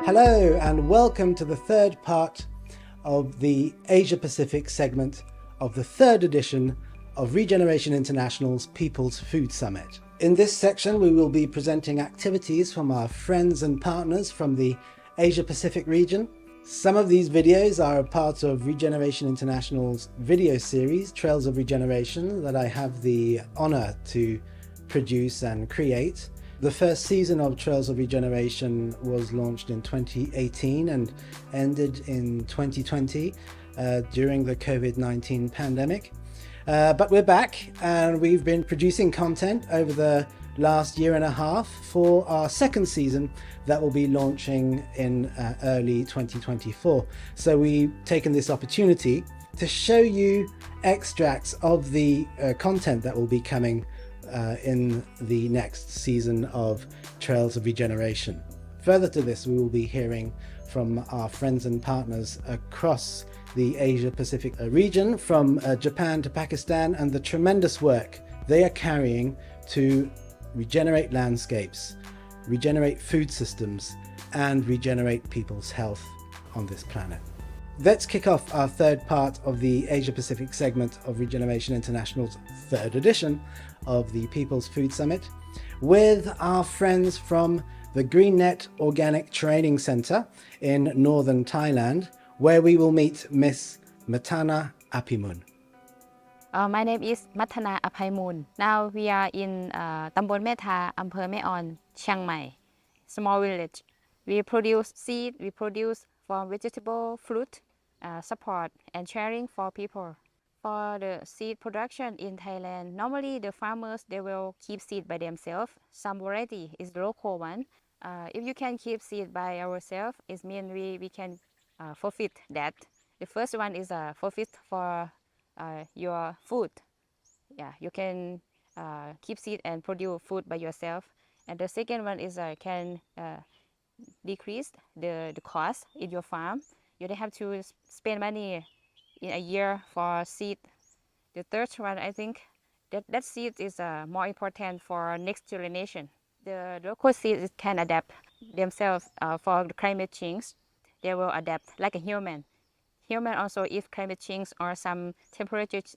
Hello and welcome to the third part of the Asia Pacific segment of the third edition of Regeneration International's People's Food Summit. In this section, we will be presenting activities from our friends and partners from the Asia Pacific region. Some of these videos are a part of Regeneration International's video series, Trails of Regeneration, that I have the honor to produce and create. The first season of Trails of Regeneration was launched in 2018 and ended in 2020 during the COVID-19 pandemic. But we're back and we've been producing content over the last year and a half for our second season that will be launching in early 2024. So we've taken this opportunity to show you extracts of the content that will be coming in the next season of Trails of Regeneration. Further to this, we will be hearing from our friends and partners across the Asia Pacific region, from Japan to Pakistan, and the tremendous work they are carrying to regenerate landscapes, regenerate food systems, and regenerate people's health on this planet. Let's kick off our third part of the Asia Pacific segment of Regeneration International's third edition of the People's Food Summit with our friends from the GreenNet Organic Training Center in northern Thailand, where we will meet Miss Matana Apimun. My name is Matana Apaimun. Now we are in Tambon Meta, Ampere Meon, Chiang Mai, small village. We produce seed, we produce from vegetable, fruit, support and sharing for people. For the seed production in Thailand, normally the farmers, they will keep seed by themselves. Some variety is the local one. If you can keep seed by ourselves, it means we can forfeit that. The first one is a forfeit for your food. Yeah, you can keep seed and produce food by yourself. And the second one is can decrease the cost in your farm. You don't have to spend money in a year for seed. The third one, I think that seed is more important for next generation. The local seeds can adapt themselves for the climate change. They will adapt like a human. Human also, if climate change or some temperatures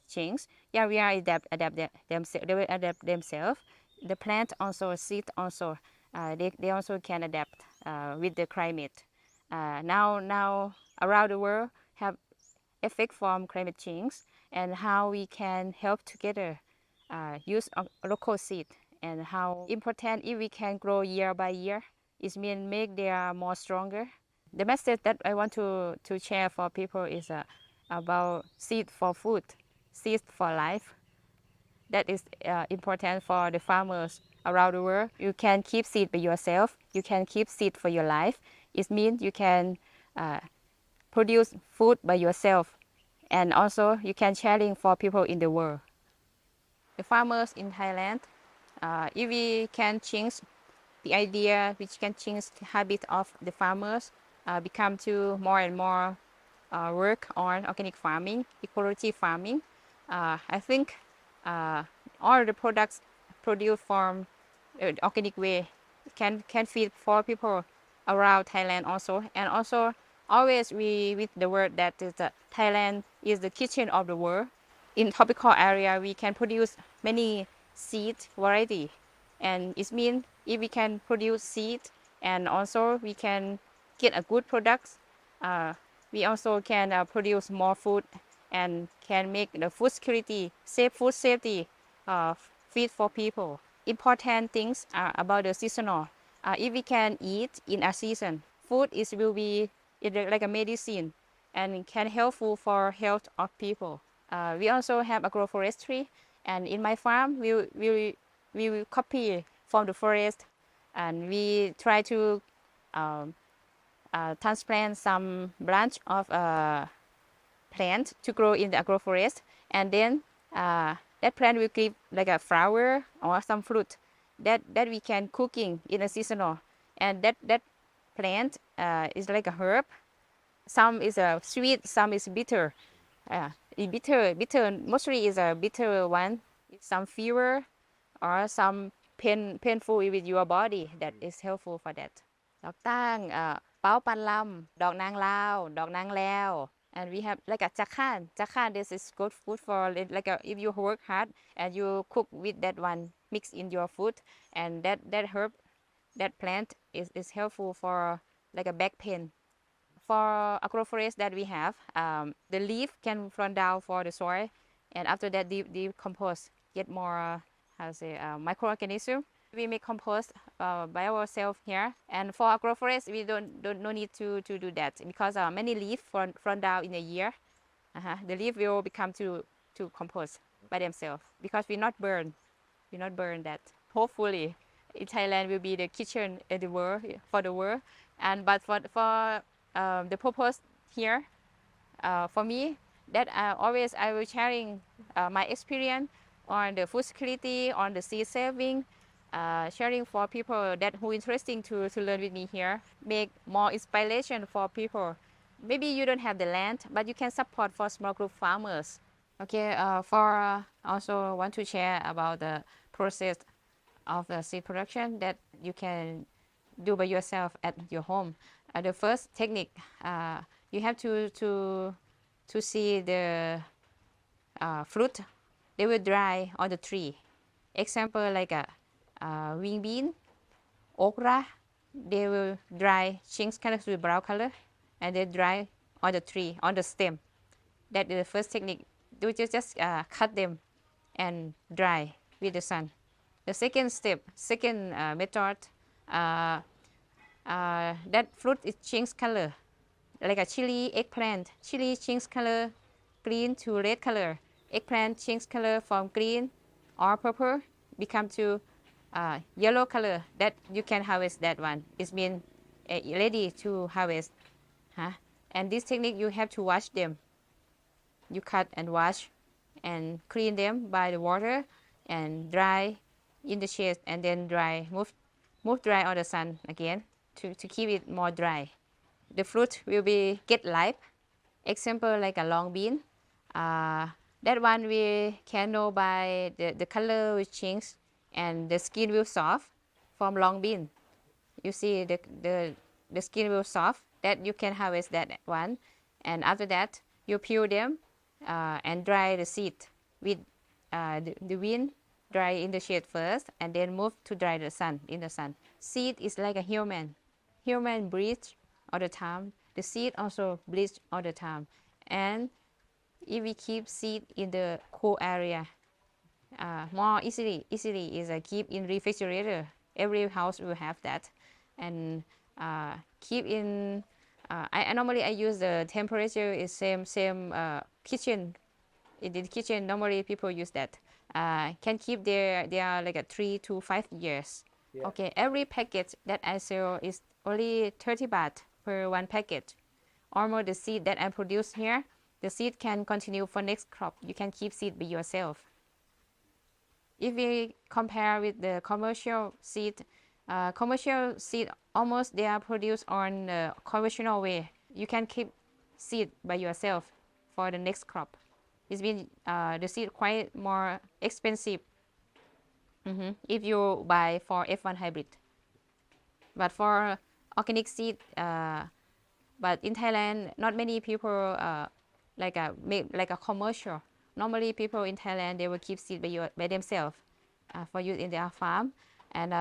change, yeah, we are adapt themselves. They will adapt themselves. The plant also, seed also, they also can adapt with the climate. Now around the world have effect from climate change, and how we can help together use local seed, and how important if we can grow year by year. It means make them more stronger. The message that I want to share for people is about seed for food, seed for life. That is important for the farmers around the world. You can keep seed by yourself. You can keep seed for your life. It means you can produce food by yourself, and also you can sharing for people in the world. The farmers in Thailand, if we can change the idea, which can change the habit of the farmers, become to more and more work on organic farming, ecology farming. I think all the products produced from organic way can feed for people around Thailand also. And also always we with the word that is Thailand is the kitchen of the world. In tropical area we can produce many seed variety, and it means if we can produce seed and also we can get a good products, we also can produce more food and can make the food security, food safety feed for people. Important things are about the seasonal. If we can eat in a season, food will be like a medicine and can helpful for health of people. We also have agroforestry, and in my farm we will copy from the forest, and we try to transplant some branch of plant to grow in the agroforest, and then that plant will give like a flower or some fruit that we can cooking in a seasonal, and that plant is like a herb. Some is sweet, some is bitter. Bitter mostly is a bitter one. Some fever or some painful with your body, that is helpful for that. ดอกตั้งเป้าปันลำดอกนางลาวดอกนางแล้ว and we have like a jakhan this is good food for like if you work hard and you cook with that one mix in your food and that herb that plant is helpful for like a back pain for agroforest that we have the leaf can run down for the soil and after that decompose get more how to say microorganism we make compost by ourselves here and for agroforest we don't no need to do that because many leaf run down in a year the leaf will become to compost by themselves because we not burn that hopefully in Thailand will be the kitchen in the world for the world and but for the purpose here for me that always I will sharing my experience on the food security on the seed saving sharing for people that who interesting to learn with me here make more inspiration for people maybe you don't have the land but you can support for small group farmers okay for also want to share about the process of the seed production that you can do by yourself at your home the first technique you have to see the fruit they will dry on the tree example like a wing bean okra they will dry change color to brown color and they dry on the tree on the stem that is the first technique you just cut them and dry with the sun the second step second method that fruit is change color like a chili eggplant chili change color green to red color eggplant change color from green or purple become to yellow color that you can harvest that one it's been ready to harvest and this technique you have to wash them you cut and wash and clean them by the water and dry in the shade and then dry move dry on the sun again to keep it more dry the fruit will be get ripe example like a long bean that one we can know by the color will change and the skin will soft from long bean you see the skin will soft that you can harvest that one and after that you peel them and dry the seed with the wind dry in the shade first and then move to dry the sun in the sun seed is like a human breathe all the time the seed also bleach all the time and if we keep seed in the cool area more easily is keep in refrigerator every house will have that and keep in I normally I use the temperature is same kitchen in the kitchen normally people use that can keep their like a 3 to 5 years okay every package that I sell is only 30 baht per one package almost the seed that I produce here the seed can continue for next crop you can keep seed by yourself if we compare with the commercial seed almost they are produced on the conventional way you can keep seed by yourself for the next crop it's been the seed quite more expensive if you buy for F1 hybrid but for organic seed but in Thailand not many people make like a commercial normally people in Thailand they will keep seed by themselves for use in their farm and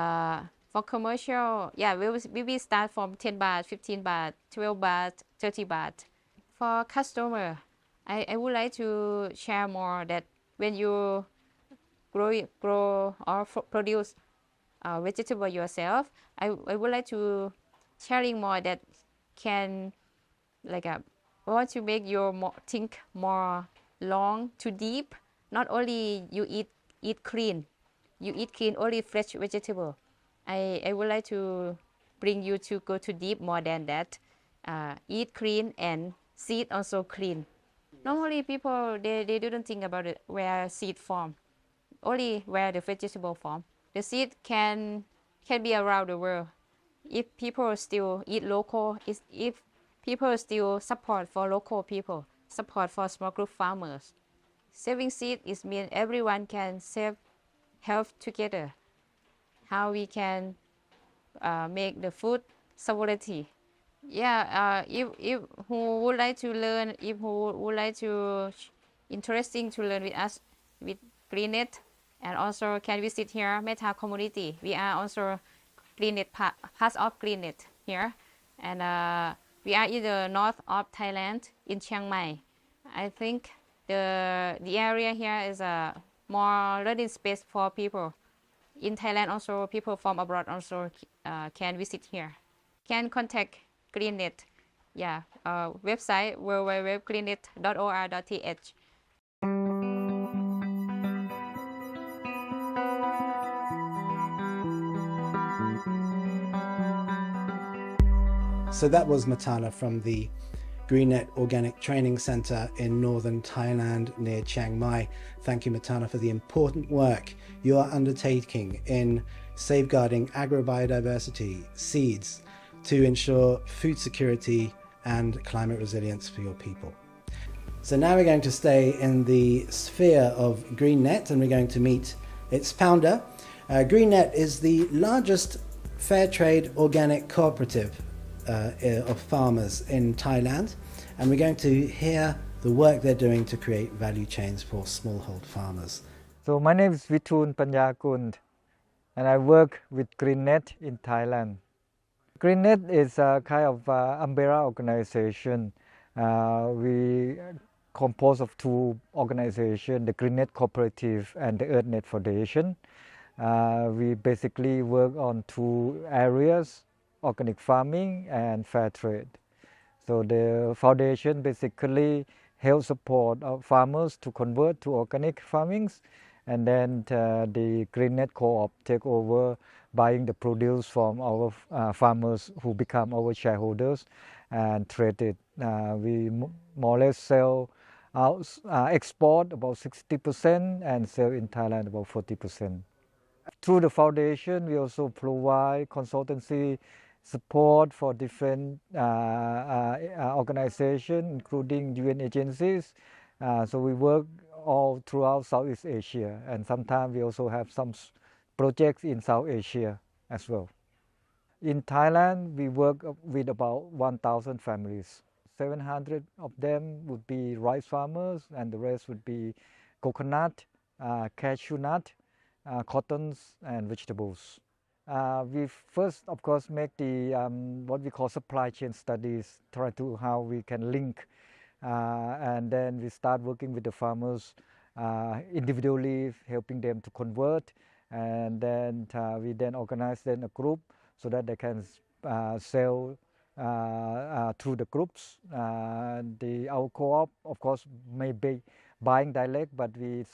for commercial yeah we will start from 10 baht 15 baht 12 baht 30 baht for customer I would like to share more that when you grow or produce vegetable yourself I would like to sharing more that can like want to make your think more long to deep not only you eat clean you eat clean only fresh vegetable I would like to bring you to go to deep more than that eat clean and seed also clean normally people they don't think about it where seed form only where the vegetable form the seed can be around the world if people still eat local if people still support for local people support for small group farmers saving seed is mean everyone can save help together how we can make the food Savoleti. Yeah, if who would like to learn, if who would like to interesting to learn with us with GreenNet, and also can visit here Meta community. We are also GreenNet part of GreenNet here, and we are in the north of Thailand in Chiang Mai. I think the area here is a more learning space for people. In Thailand also people from abroad also can visit here. Can contact GreenNet. Yeah, website www.greennet.or.th. So that was Matana from the GreenNet Organic Training Center in northern Thailand near Chiang Mai. Thank you, Matana, for the important work you are undertaking in safeguarding agrobiodiversity, seeds, to ensure food security and climate resilience for your people. So now we're going to stay in the sphere of GreenNet and we're going to meet its founder. GreenNet is the largest fair trade organic cooperative of farmers in Thailand, and we're going to hear the work they're doing to create value chains for smallhold farmers. So my name is Vitun Panyakund, and I work with GreenNet in Thailand. GreenNet is a kind of umbrella organization. We composed of two organizations, the GreenNet Cooperative and the EarthNet Foundation. We basically work on two areas, organic farming and fair trade. So the foundation basically helps support our farmers to convert to organic farmings, and then the GreenNet Co-op take over buying the produce from our farmers who become our shareholders and trade it. We more or less sell out, export about 60% and sell in Thailand about 40%. Through the foundation, we also provide consultancy support for different organizations, including UN agencies. So we work all throughout Southeast Asia, and sometimes we also have some projects in South Asia as well. In Thailand, we work with about 1,000 families. 700 of them would be rice farmers, and the rest would be coconut, cashew nut, cottons, and vegetables. We first, of course, make the what we call supply chain studies, try to how we can link, and then we start working with the farmers individually, helping them to convert, and then we then organize then a group so that they can sell through the groups. Our co-op, of course, may be buying direct, but we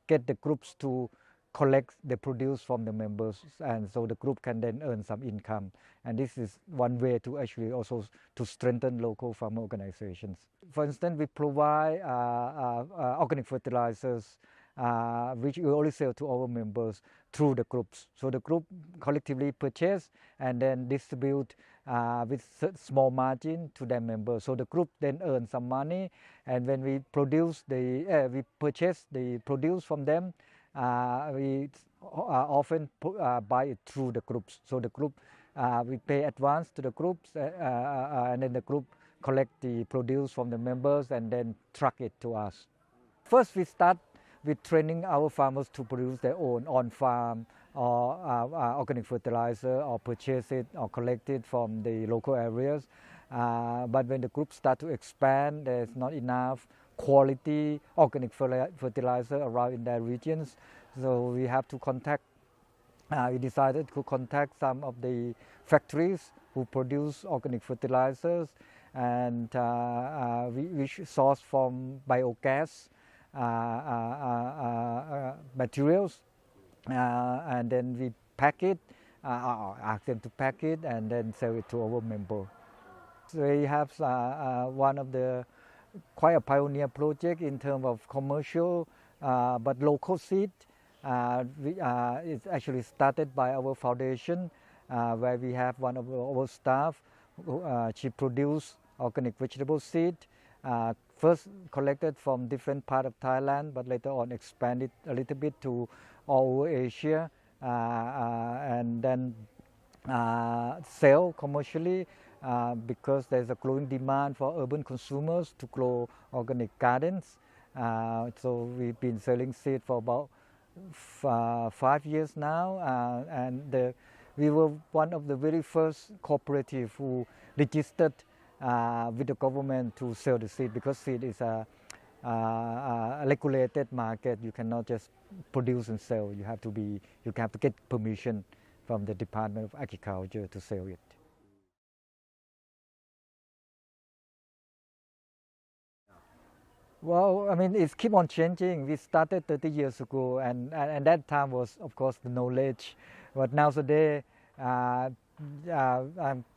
get the groups to collect the produce from the members, and so the group can then earn some income. And this is one way to actually also to strengthen local farmer organizations. For instance, we provide organic fertilizers, which we only sell to our members through the groups. So the group collectively purchase and then distribute with small margin to their members. So the group then earns some money, and when we produce we purchase the produce from them, we often buy it through the groups. So the group, we pay advance to the groups, and then the group collect the produce from the members and then truck it to us. First, we start with training our farmers to produce their own on-farm or organic fertilizer, or purchase it or collect it from the local areas. But when the group start to expand, there's not enough quality organic fertilizer around in their regions. So we have to we decided to contact some of the factories who produce organic fertilizers, and we source from biogas materials, and then we pack it, ask them to pack it and then sell it to our member. So we have one of the quite a pioneer project in terms of commercial but local seed. It's actually started by our foundation, where we have one of our staff. She produced organic vegetable seed, first collected from different parts of Thailand, but later on expanded a little bit to all over Asia. And then then sell commercially because there's a growing demand for urban consumers to grow organic gardens. So we've been selling seed for about 5 years now, and we were one of the very first cooperative who registered with the government to sell the seed, because seed is a regulated market. You cannot just produce and sell. You have to get permission from the Department of Agriculture to sell it. Well, I mean, it's keep on changing. We started 30 years ago, and that time was, of course, the knowledge. But nowadays, I'm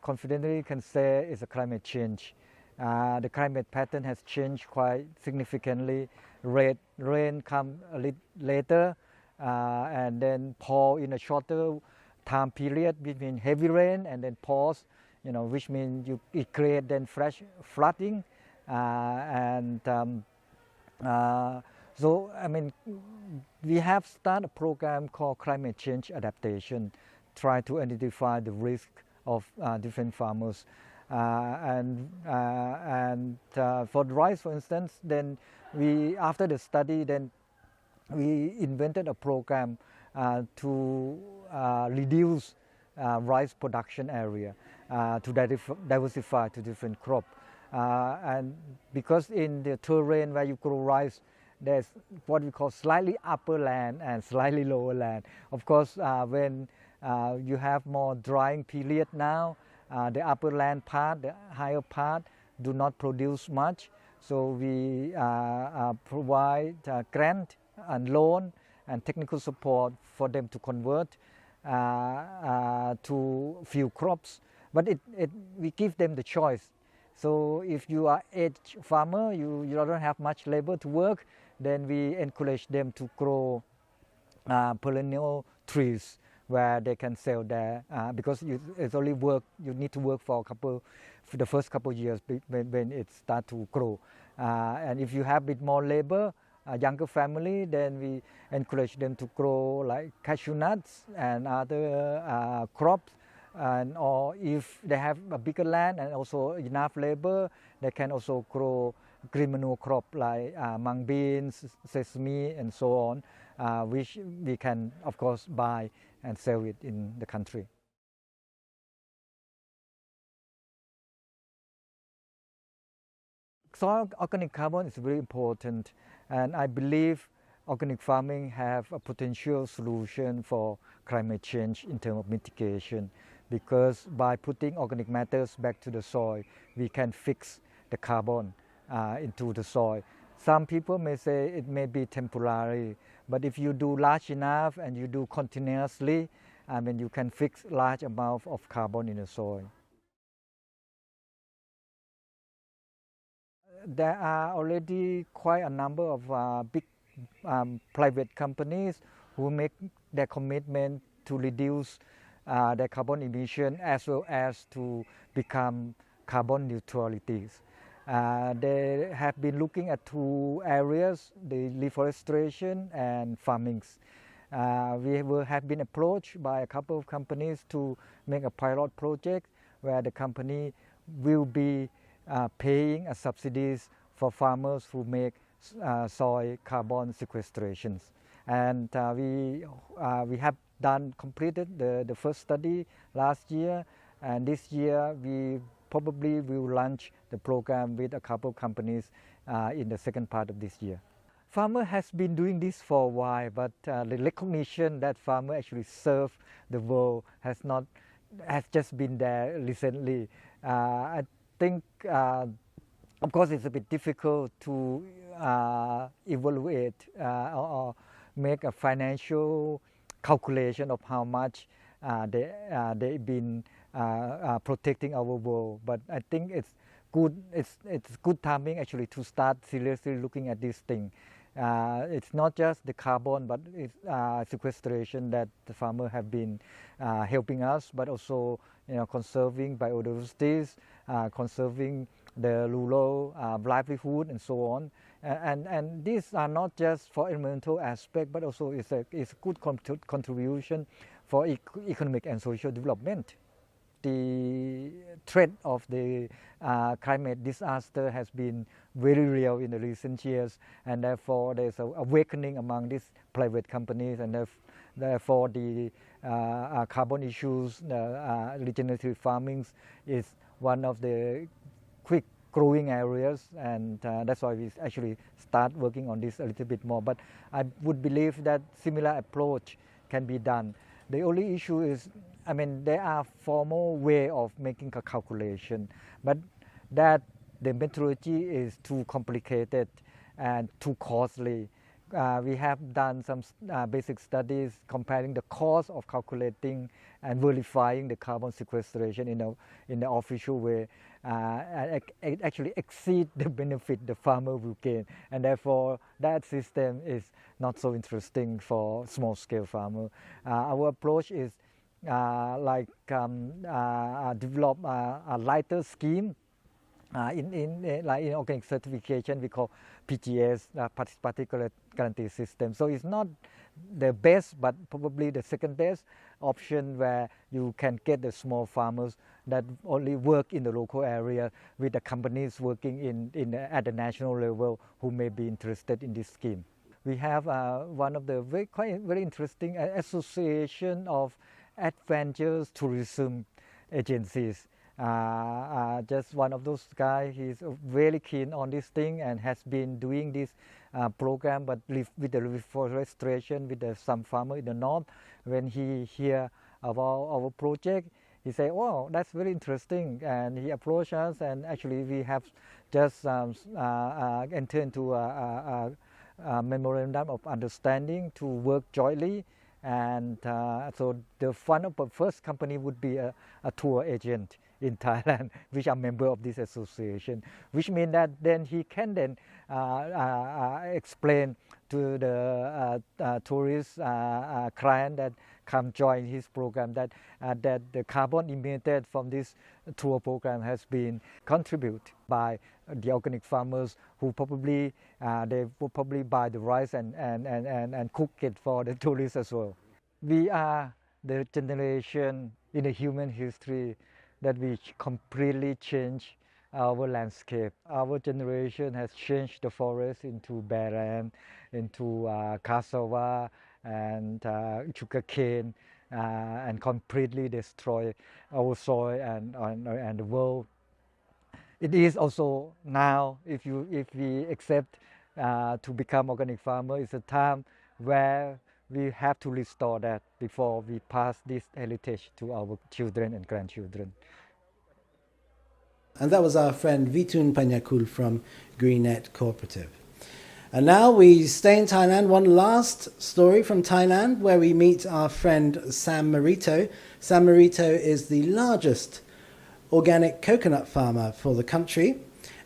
confidently can say it's a climate change. The climate pattern has changed quite significantly. Rain come a little later, and then pour in a shorter time period between heavy rain and then pause, which means it create then fresh flooding, so I mean, we have started a program called climate change adaptation, try to identify the risk of different farmers, and for the rice, for instance, then after the study, then we invented a program to reduce rice production area, to diversify to different crops. And because in the terrain where you grow rice, there's what we call slightly upper land and slightly lower land. Of course, when you have more drying period now, the upper land part, the higher part, do not produce much. So we provide grant and loan and technical support for them to convert to few crops. But we give them the choice. So if you are aged farmer, you don't have much labor to work, then we encourage them to grow perennial trees where they can sell there, because it's only work. You need to work for the first couple of years when it starts to grow. And if you have a bit more labor, a younger family, then we encourage them to grow like cashew nuts and other crops. Or if they have a bigger land and also enough labor, they can also grow green manure crop like mung beans, sesame, and so on, which we can, of course, buy and sell it in the country. Soil organic carbon is very important, and I believe organic farming have a potential solution for climate change in terms of mitigation, because by putting organic matters back to the soil, we can fix the carbon into the soil. Some people may say it may be temporary, but if you do large enough and you do continuously, I mean, you can fix large amount of carbon in the soil. There are already quite a number of big private companies who make their commitment to reduce their carbon emission as well as to become carbon neutralities. They have been looking at two areas, the reforestation and farmings. We have been approached by a couple of companies to make a pilot project where the company will be paying subsidies for farmers who make soil carbon sequestrations. And we have completed the first study last year, and this year we probably will launch the program with a couple of companies in the second part of this year. Farmer has been doing this for a while, but the recognition that farmer actually serve the world has just been there recently. I think, of course, it's a bit difficult to evaluate or make a financial calculation of how much they've been protecting our world. But I think it's good. It's good timing actually to start seriously looking at this thing. It's not just the carbon, but it's sequestration that the farmers have been helping us, but also conserving biodiversity, conserving the rural livelihood, and so on. And these are not just for environmental aspect, but also it's a good contribution for economic and social development. The threat of the climate disaster has been very real in the recent years, and therefore there's an awakening among these private companies, and therefore the carbon issues, regenerative farming is one of the quick growing areas, and that's why we actually start working on this a little bit more. But I would believe that similar approach can be done. The only issue is, I mean, there are formal way of making a calculation, but that the methodology is too complicated and too costly. We have done some basic studies comparing the cost of calculating and verifying the carbon sequestration in the official way. It actually exceeds the benefit the farmer will gain, and therefore that system is not so interesting for small-scale farmer. Our approach is develop a lighter scheme. In organic certification, we call PGS, Participatory Guarantee System. So it's not the best, but probably the second best option, where you can get the small farmers that only work in the local area with the companies working at the national level who may be interested in this scheme. We have one of the very interesting association of adventurous tourism agencies. Just one of those guys, he's very keen on this thing and has been doing this program, but with the reforestation with some farmer in the north. When he hear about our project, he say, "Oh, that's very interesting," and he approached us, and actually we have just entered into a memorandum of understanding to work jointly. And so the first company would be a tour agent in Thailand, which are member of this association, which means that then he can then explain to the tourist client that come join his program that the carbon emitted from this tour program has been contributed by the organic farmers who probably they will probably buy the rice and cook it for the tourists as well. We are the generation in the human history that we completely change our landscape. Our generation has changed the forest into barren, into cassava and sugarcane, and completely destroy our soil and the world. It is also now, if we accept to become organic farmer, it's a time where we have to restore that before we pass this heritage to our children and grandchildren. And that was our friend Vitun Panyakul from Greennet Cooperative. And now we stay in Thailand. One last story from Thailand, where we meet our friend Sam Marito. Sam Marito is the largest organic coconut farmer for the country,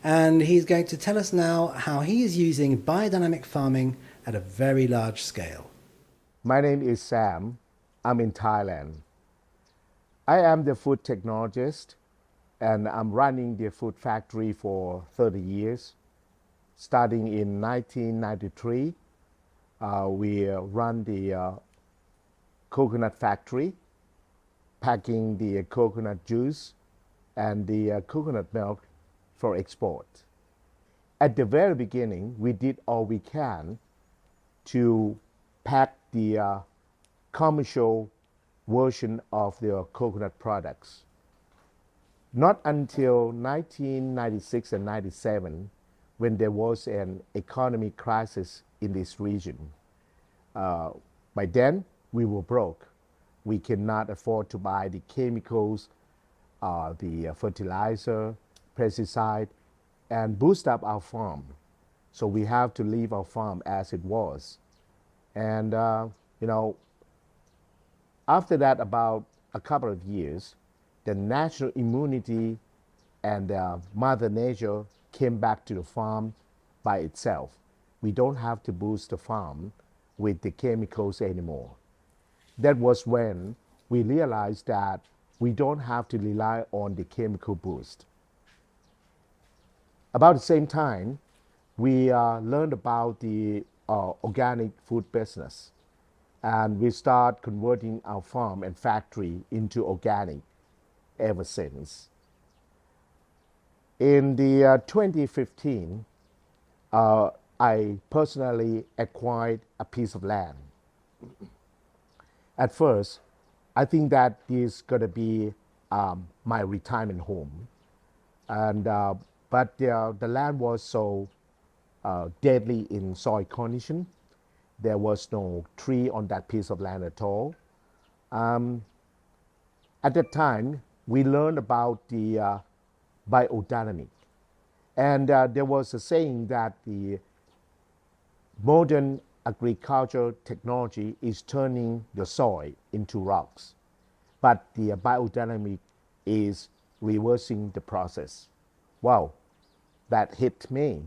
and he's going to tell us now how he is using biodynamic farming at a very large scale. My name is Sam. I'm in Thailand. I am the food technologist, and I'm running the food factory for 30 years. Starting in 1993, we run the coconut factory, packing the coconut juice and the coconut milk for export. At the very beginning, we did all we can to pack the commercial version of the coconut products. Not until 1996 and 97, when there was an economic crisis in this region. By then, we were broke. We cannot afford to buy the chemicals, the fertilizer, pesticide, and boost up our farm. So we have to leave our farm as it was. And, after that, about a couple of years, the natural immunity and Mother Nature came back to the farm by itself. We don't have to boost the farm with the chemicals anymore. That was when we realized that we don't have to rely on the chemical boost. About the same time, we learned about the organic food business. and we start converting our farm and factory into organic ever since. In the 2015, I personally acquired a piece of land. At first, I think that this is going to be my retirement home, and but the land was so deadly in soil condition. There was no tree on that piece of land at all. At that time, we learned about the biodynamic, and there was a saying that the modern agricultural technology is turning the soil into rocks, but the biodynamic is reversing the process. Wow, that hit me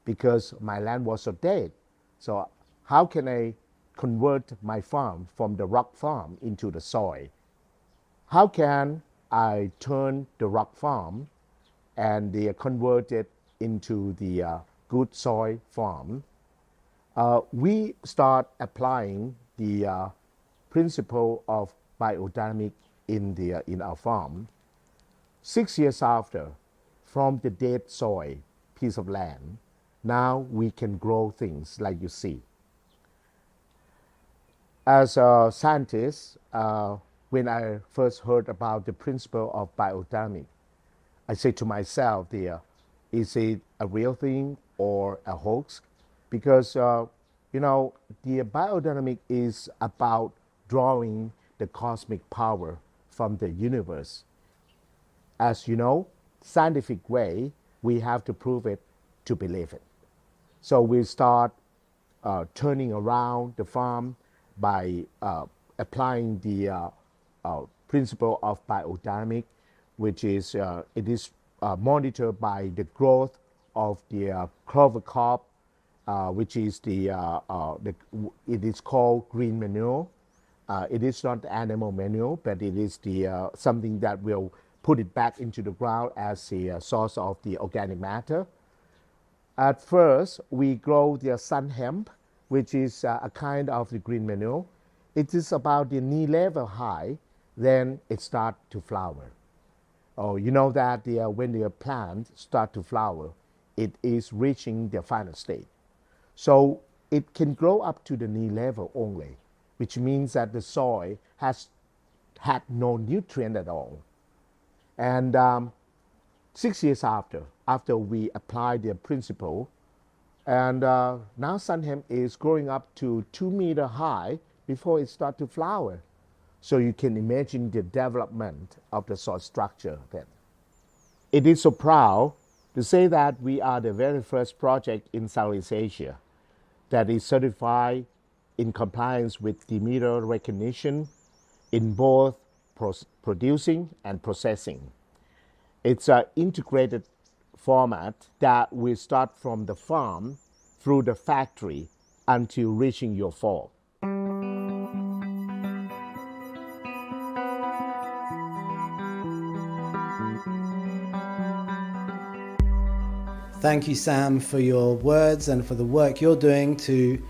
because my land was so dead. So how can I convert my farm from the rock farm into the soil? How can I turn the rock farm and convert it into the good soil farm? We start applying the principle of biodynamic in our farm. 6 years after, from the dead soil piece of land, now we can grow things like you see. As a scientist, when I first heard about the principle of biodynamic, I say to myself, is it a real thing or a hoax? Because the biodynamic is about drawing the cosmic power from the universe. As you know, scientific way, we have to prove it to believe it. So we start turning around the farm by applying the principle of biodynamic, which is it is monitored by the growth of the clover crop, which is it is called green manure. It is not animal manure, but it is the something that will put it back into the ground as a source of the organic matter. At first, we grow the sun hemp, which is a kind of the green manure. It is about the knee level high, then it starts to flower. Oh, you know that when the plant starts to flower, it is reaching the final state. So it can grow up to the knee level only, which means that the soil has had no nutrient at all. And 6 years after we apply the principle, and now sun hemp is growing up to 2 meters high before it starts to flower. So you can imagine the development of the soil structure then. It is so proud to say that we are the very first project in Southeast Asia that is certified in compliance with Demeter recognition in both producing and processing. It's an integrated format that will start from the farm through the factory until reaching your fork. Thank you, Sam, for your words and for the work you're doing to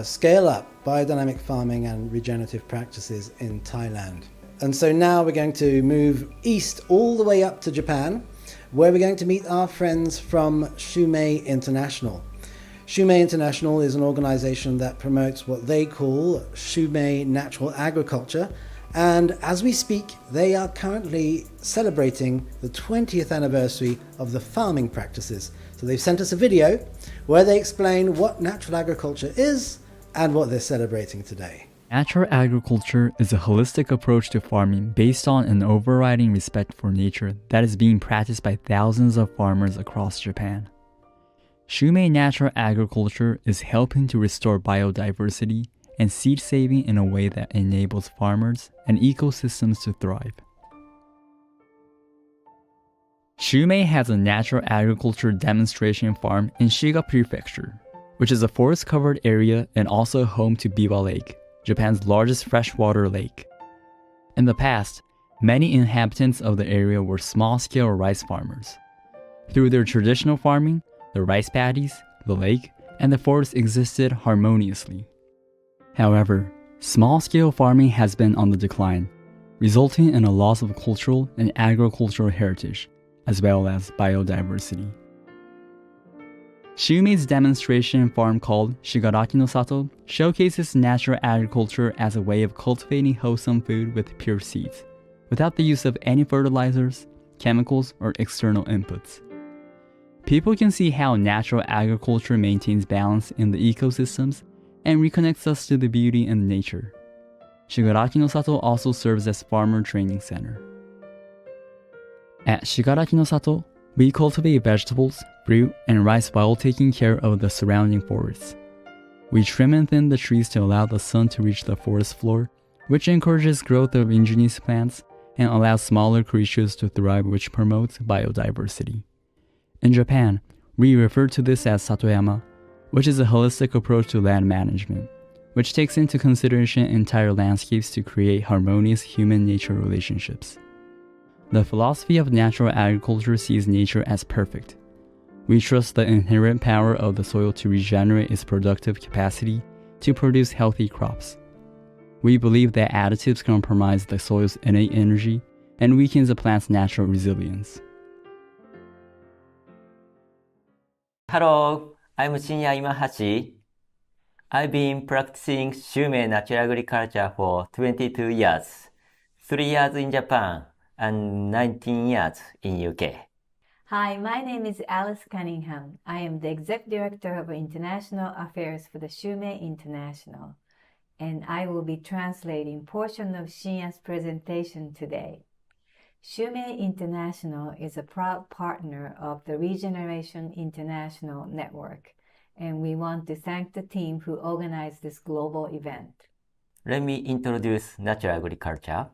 scale up biodynamic farming and regenerative practices in Thailand. And so now we're going to move east all the way up to Japan, where we're going to meet our friends from Shumei International. Shumei International is an organization that promotes what they call Shumei Natural Agriculture, and as we speak, they are currently celebrating the 20th anniversary of the farming practices. So they've sent us a video where they explain what natural agriculture is and what they're celebrating today. Natural agriculture is a holistic approach to farming based on an overriding respect for nature that is being practiced by thousands of farmers across Japan. Shumei Natural Agriculture is helping to restore biodiversity and seed saving in a way that enables farmers and ecosystems to thrive. Shumei has a natural agriculture demonstration farm in Shiga Prefecture, which is a forest-covered area and also home to Biwa Lake, Japan's largest freshwater lake. In the past, many inhabitants of the area were small-scale rice farmers. Through their traditional farming, the rice paddies, the lake, and the forest existed harmoniously. However, Small-scale farming has been on the decline, resulting in a loss of cultural and agricultural heritage, as well as biodiversity. Shumei's demonstration farm called Shigaraki no Sato showcases natural agriculture as a way of cultivating wholesome food with pure seeds, without the use of any fertilizers, chemicals, or external inputs. People can see how natural agriculture maintains balance in the ecosystems and reconnects us to the beauty in nature. Shigaraki no Sato also serves as farmer training center. At Shigaraki no Sato, we cultivate vegetables, fruit, and rice while taking care of the surrounding forests. We trim and thin the trees to allow the sun to reach the forest floor, which encourages growth of indigenous plants and allows smaller creatures to thrive, which promotes biodiversity. In Japan, we refer to this as Satoyama, which is a holistic approach to land management, which takes into consideration entire landscapes to create harmonious human-nature relationships. The philosophy of natural agriculture sees nature as perfect. We trust the inherent power of the soil to regenerate its productive capacity to produce healthy crops. We believe that additives compromise the soil's innate energy and weakens the plant's natural resilience. Hello, I'm Shinya Imahashi. I've been practicing Shumei natural agriculture for 22 years, 3 years in Japan and 19 years in UK. Hi, my name is Alice Cunningham. I am the Executive Director of International Affairs for the Shumei International, and I will be translating portion of Shinya's presentation today. Shumei International is a proud partner of the Regeneration International Network, and we want to thank the team who organized this global event. Let me introduce natural agriculture.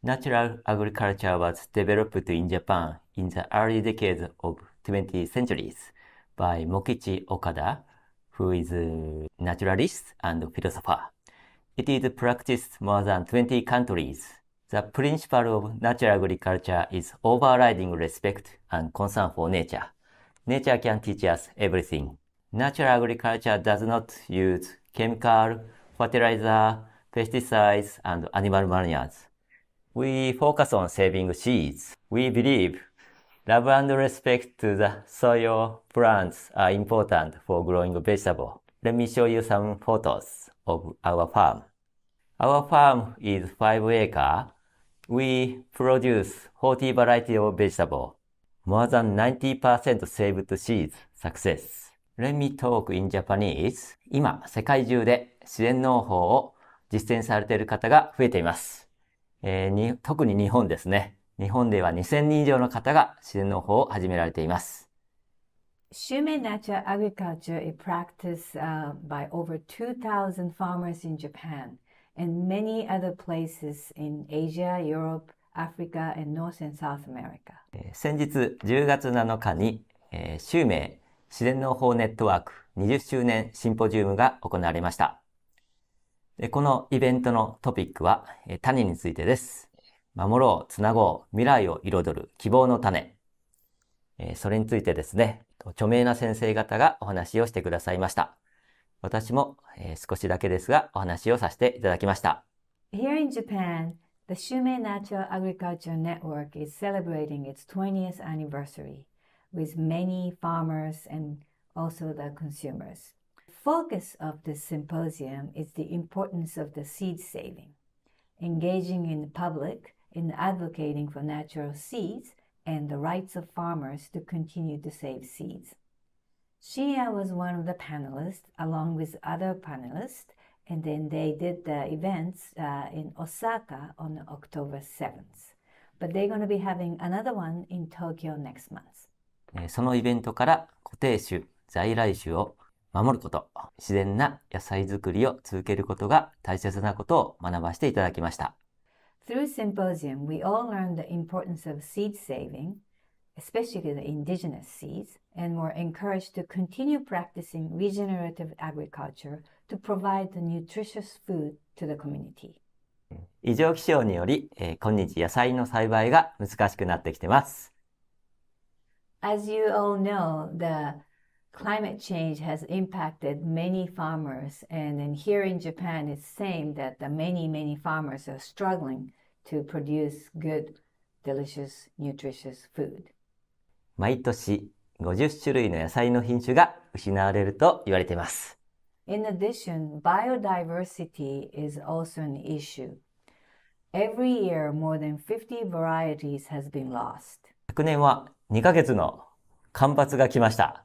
Natural agriculture was developed in Japan in the early decades of 20th century by Mokichi Okada, who is a naturalist and philosopher. It is practiced more than 20 countries. The principle of natural agriculture is overriding respect and concern for nature. Nature can teach us everything. Natural agriculture does not use chemical, fertilizer, pesticides, and animal manures. We focus on saving seeds. We believe love and respect to the soil plants are important for growing vegetables. Let me show you some photos of our farm. Our farm is 5 acres. We produce 40 varieties of vegetables. More than 90% saved seeds success. Let me talk in Japanese. 今、世界中で自然農法を実践されている方が増えています。特に日本ですね。日本では2000人以上の方が自然農法を始められています。Shumei natural agriculture is practiced by over 2,000 farmers in Japan and many other places in Asia, Europe, Africa, and North and South America. 先日10月7日に、シュウメイ自然農法ネットワーク20周年シンポジウムが行われました。このイベントのトピックは、種についてです。守ろう、つなごう、未来を彩る希望の種。それについてですね、著名な先生方がお話をしてくださいました。私も、少しだけですがお話をさせていただきました。Here in Japan, the Shumei Natural Agriculture Network is celebrating its 20th anniversary with many farmers and also the consumers. The focus of this symposium is the importance of the seed saving, engaging in the public in advocating for natural seeds and the rights of farmers to continue to save seeds. Shinya was one of the panelists along with other panelists, and then they did the events in Osaka on October 7th. But they're going to be having another one in Tokyo next month. そのイベントから固定種、在来種を守ること、自然な野菜作りを続けることが大切なことを学ばせていただきました。Through symposium, we all learned the importance of seed saving, especially the indigenous seeds, and were encouraged to continue practicing regenerative agriculture to provide the nutritious food to the community. 異常気象により、今日野菜の栽培が難しくなってきてます。As you all know, the climate change has impacted many farmers, and then here in Japan it's same that the many farmers are struggling to produce good, delicious, nutritious food. 毎年50種類の野菜の品種が失われると言われています。In addition, biodiversity is also an issue. Every year, more than 50 varieties has been lost. 昨年は2ヶ月の干ばつが来ました。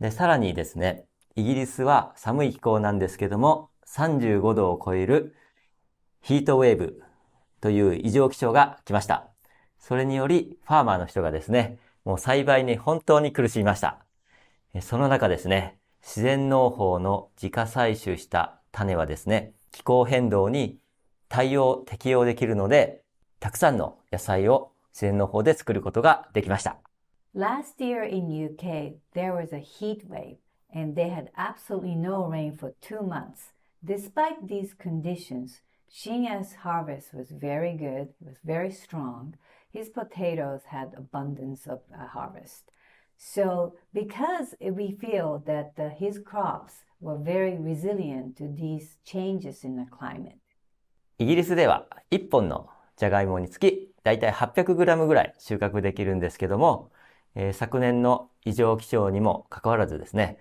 で、さらにですね、イギリスは寒い気候なんですけども、35度を超えるヒートウェーブという異常気象が来ました。それにより、ファーマーの人がですね、もう栽培に本当に苦しみました。その中ですね、自然農法の自家採取した種はですね、気候変動に適応できるので、たくさんの野菜を自然農法で作ることができました。Last year in UK, there was a heat wave, and they had absolutely no rain for 2 months. Despite these conditions, Shinya's harvest was very good, it was very strong. His potatoes had abundance of harvest. So because we feel that his crops were very resilient to these changes in the climate. イギリスでは1本のじゃがいもにつきだいたい 800g ぐらい収穫できるんですけども、昨年の異常気象にもかかわらずですね、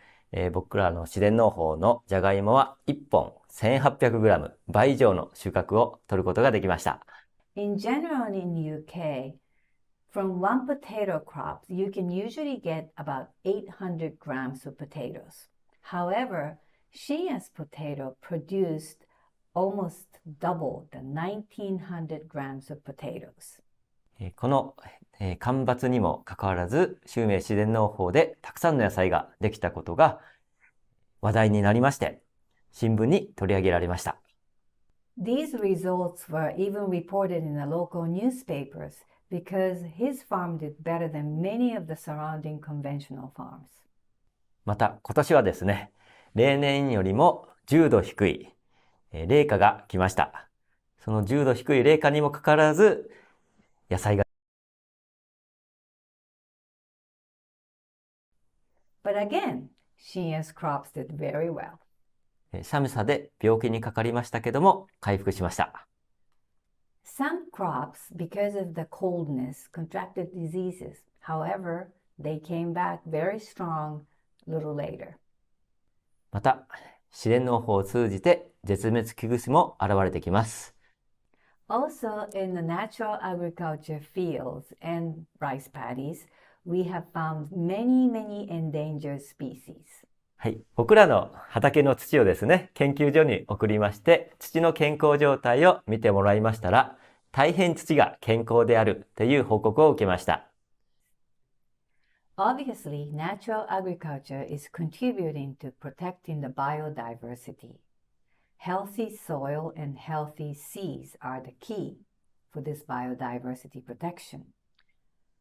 僕らの自然農法のじゃがいもは1本 1800g 倍以上の収穫を取ることができました。In general in UK, from one potato crop, you can usually get about 800 grams of potatoes. However, Shinya's potato produced almost double the 1900 grams of potatoes. この干ばつにもかかわらず、秀明自然農法でたくさんの野菜ができたことが話題になりまして、新聞に取り上げられました。These results were even reported in the local newspapers because his farm did better than many of the surrounding conventional farms. また今年はですね、例年よりも10度低い冷夏が来ました。その10度低い冷夏にもかかわらず、野菜が。But again, Shinya's crops did very well. 寒さで病気にかかりましたけども、回復しました。Some crops, because of the coldness, contracted diseases. However, they came back very strong a little later. また、自然農法を通じて絶滅危惧種も現れてきます。Also, in the natural agriculture fields and rice paddies, we have found many endangered species. はい。僕らの畑の土をですね、研究所に送りまして、土の健康状態を見てもらいましたら、大変土が健康であるという報告を受けました。Obviously, natural agriculture is contributing to protecting the biodiversity. Healthy soil and healthy seeds are the key for this biodiversity protection.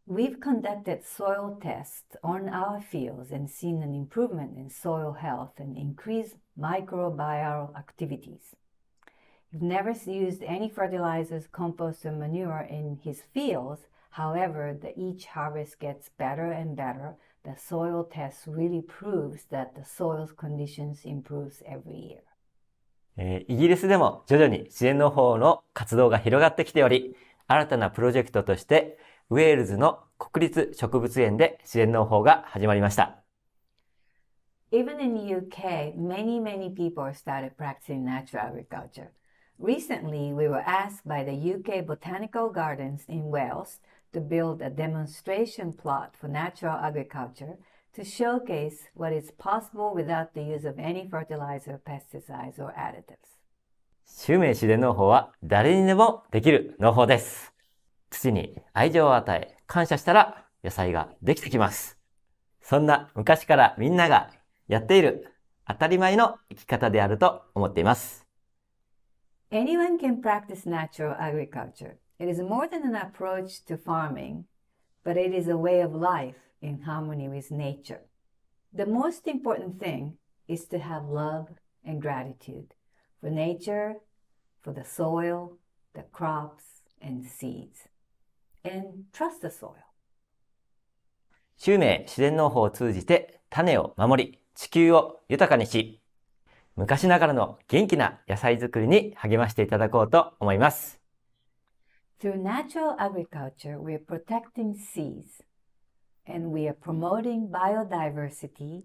We've conducted soil tests on our fields and seen an improvement in soil health and increased microbial activities. We've never used any fertilizers, compost, or manure in his fields. However, each harvest gets better and better. The soil test really proves that the soil's conditions improves every year. イギリスでも徐々に自然農法の活動が広がってきており、新たなプロジェクトとしてウェールズの国立植物園で自然農法が始まりました。Even in the UK, many people started practicing natural agriculture. Recently, we were asked by the UK Botanical Gardens in Wales to build a demonstration plot for natural agriculture to showcase what is possible without the use of any fertilizer, pesticides, or additives. 秀明自然農法は誰にでもできる農法です。土に愛情を与え、感謝したら野菜ができてきます。そんな昔からみんながやっている当たり前の生き方であると思っています。Anyone can practice natural agriculture. It is more than an approach to farming, but it is a way of life in harmony with nature. The most important thing is to have love and gratitude for nature, for the soil, the crops, and seeds, and trust the soil. 秀明自然農法を通じて種を守り、地球を豊かにし、昔ながらの元気な野菜作りに励ましていただこうと思います。Through natural agriculture, we are protecting seas, and we are promoting biodiversity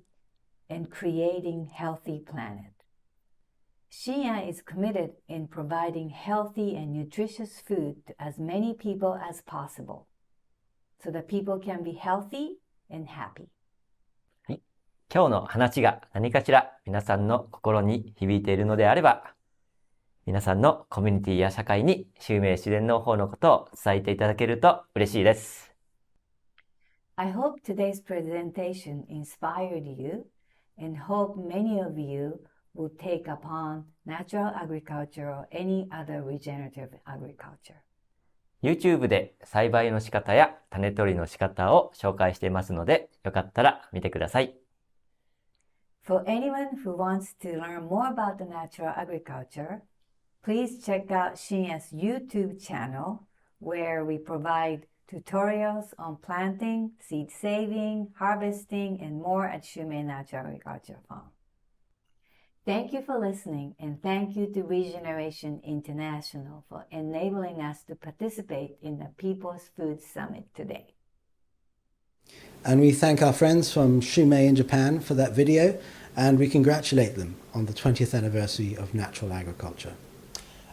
and creating healthy planet. Shinya is committed in providing healthy and nutritious food to as many people as possible, so that people can be healthy and happy. 今日の話が何かしら皆さんの心に響いているのであれば、皆さんのコミュニティや社会に秀明自然農法のことを伝えていただけると嬉しいです。I hope today's presentation inspired you and hope many of you will take upon natural agriculture or any other regenerative agriculture. YouTube で栽培の仕方や種取りの仕方を紹介していますので、よかったら見てください。For anyone who wants to learn more about the natural agriculture, please check out Shinya's YouTube channel, where we provide tutorials on planting, seed saving, harvesting, and more at Shumei Natural Agriculture Farm. Thank you for listening, and thank you to Regeneration International for enabling us to participate in the People's Food Summit today. And we thank our friends from Shumei in Japan for that video, and we congratulate them on the 20th anniversary of natural agriculture.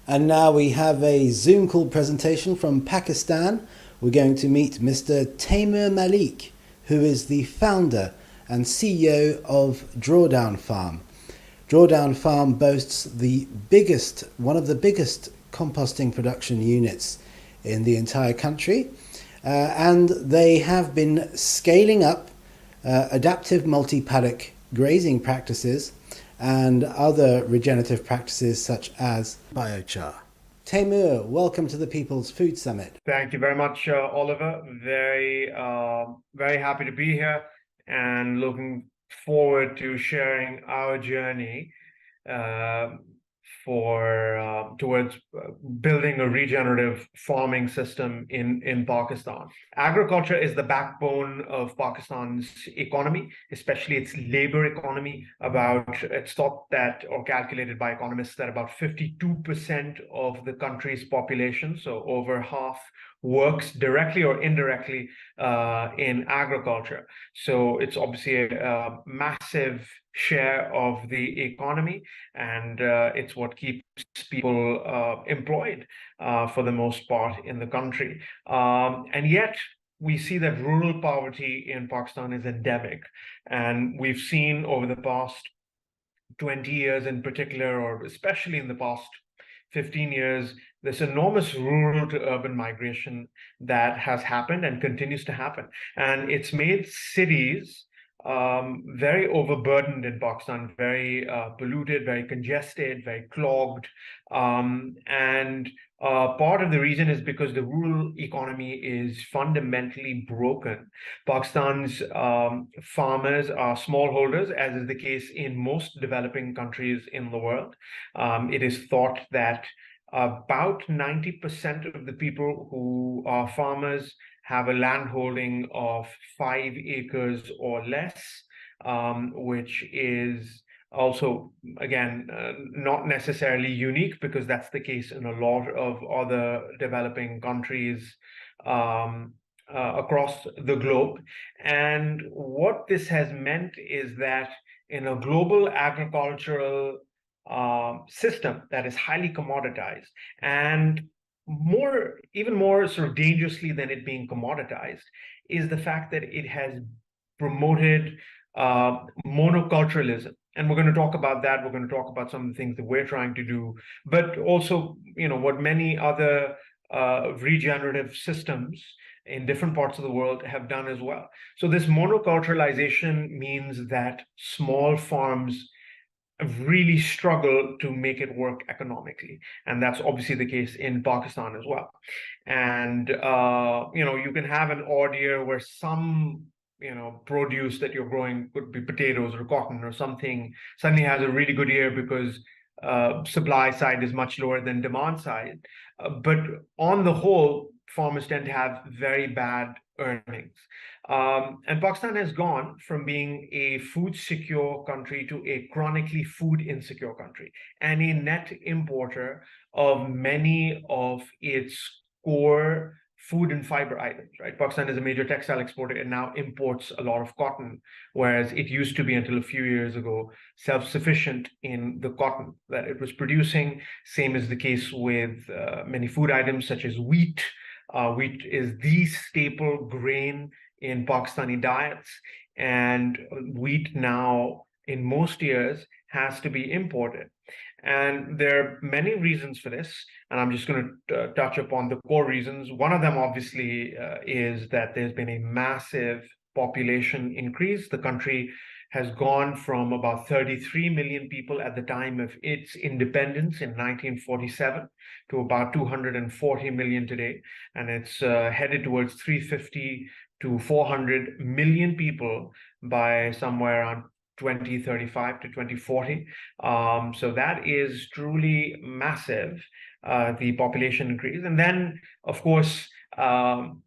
And now we have a Zoom call presentation from Pakistan. We're going to meet Mr. Taimur Malik, who is the founder and CEO of Drawdown Farm. Drawdown Farm boasts one of the biggest composting production units in the entire country. And they have been scaling up adaptive multi-paddock grazing practices and other regenerative practices such as biochar. Taimur, welcome to the People's Food Summit. Thank you very much, Oliver. Very happy to be here and looking forward to sharing our journey towards building a regenerative farming system in Pakistan. Agriculture is the backbone of Pakistan's economy, especially its labor economy. It's thought that, or calculated by economists, that about 52% of the country's population, so over half, works directly or indirectly in agriculture. So it's obviously a massive share of the economy, and it's what keeps people employed for the most part in the country. And yet we see that rural poverty in Pakistan is endemic, and we've seen over the past 20 years in particular, or especially in the past 15 years, this enormous rural to urban migration that has happened and continues to happen. And it's made cities very overburdened in Pakistan, very polluted, very congested, very clogged. And part of the reason is because the rural economy is fundamentally broken. Pakistan's farmers are smallholders, as is the case in most developing countries in the world. It is thought that about 90% of the people who are farmers have a land holding of 5 acres or less, which is also, again, not necessarily unique, because that's the case in a lot of other developing countries across the globe. And what this has meant is that in a global agricultural system that is highly commoditized, and even more sort of dangerously than it being commoditized, is the fact that it has promoted monoculturalism. And we're going to talk about that. We're going to talk about some of the things that we're trying to do, but also, what many other regenerative systems in different parts of the world have done as well. So this monoculturalization means that small farms really struggle to make it work economically, and that's obviously the case in Pakistan as well. And you can have an odd year where some produce that you're growing, could be potatoes or cotton or something, suddenly has a really good year because supply side is much lower than demand side. But on the whole, farmers tend to have very bad earnings. And Pakistan has gone from being a food secure country to a chronically food insecure country and a net importer of many of its core food and fiber items, right? Pakistan is a major textile exporter and now imports a lot of cotton, whereas it used to be until a few years ago self-sufficient in the cotton that it was producing. Same is the case with many food items such as wheat. Wheat is the staple grain in Pakistani diets, and wheat now in most years has to be imported. And there are many reasons for this, and I'm just going to touch upon the core reasons. One of them, obviously, is that there's been a massive population increase. The country has gone from about 33 million people at the time of its independence in 1947 to about 240 million today, and it's headed towards 350 to 400 million people by somewhere around 2035 to 2040. So that is truly massive, the population increase. And then, of course,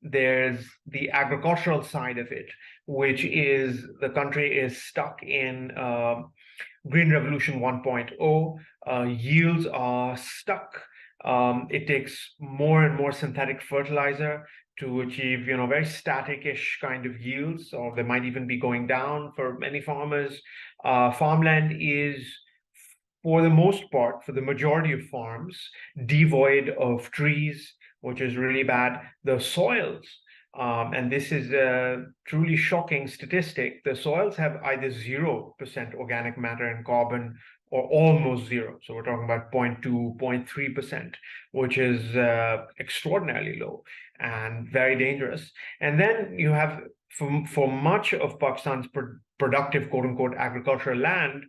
there's the agricultural side of it, which is the country is stuck in Green Revolution 1.0. Yields are stuck. It takes more and more synthetic fertilizer to achieve, very static-ish kind of yields, or they might even be going down for many farmers. Farmland is, for the most part, for the majority of farms, devoid of trees, which is really bad. The soils, and this is a truly shocking statistic, the soils have either 0% organic matter and carbon or almost zero. So we're talking about 0.2, 0.3%, which is extraordinarily low and very dangerous. And then you have, for much of Pakistan's productive, quote unquote, agricultural land,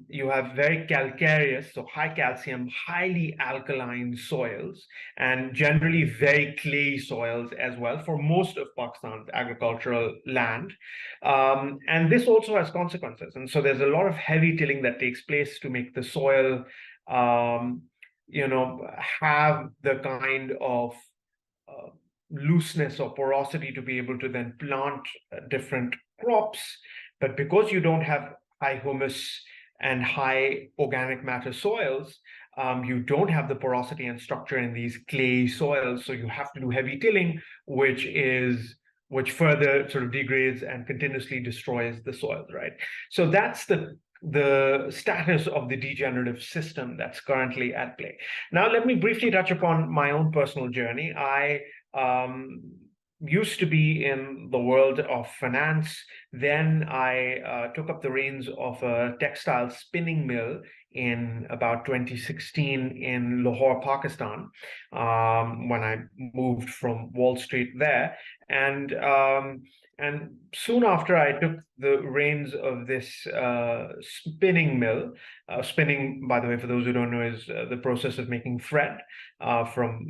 you have very calcareous, so high calcium, highly alkaline soils, and generally very clay soils as well for most of Pakistan's agricultural land. And this also has consequences. And so there's a lot of heavy tilling that takes place to make the soil, have the kind of looseness or porosity to be able to then plant different crops. But because you don't have high humus and high organic matter soils, you don't have the porosity and structure in these clay soils. So you have to do heavy tilling, which further sort of degrades and continuously destroys the soils, right? So that's the status of the degenerative system that's currently at play. Now, let me briefly touch upon my own personal journey. I used to be in the world of finance. Then I took up the reins of a textile spinning mill in about 2016 in Lahore, Pakistan, when I moved from Wall Street there. And soon after I took the reins of this spinning mill, spinning, by the way, for those who don't know, is the process of making thread from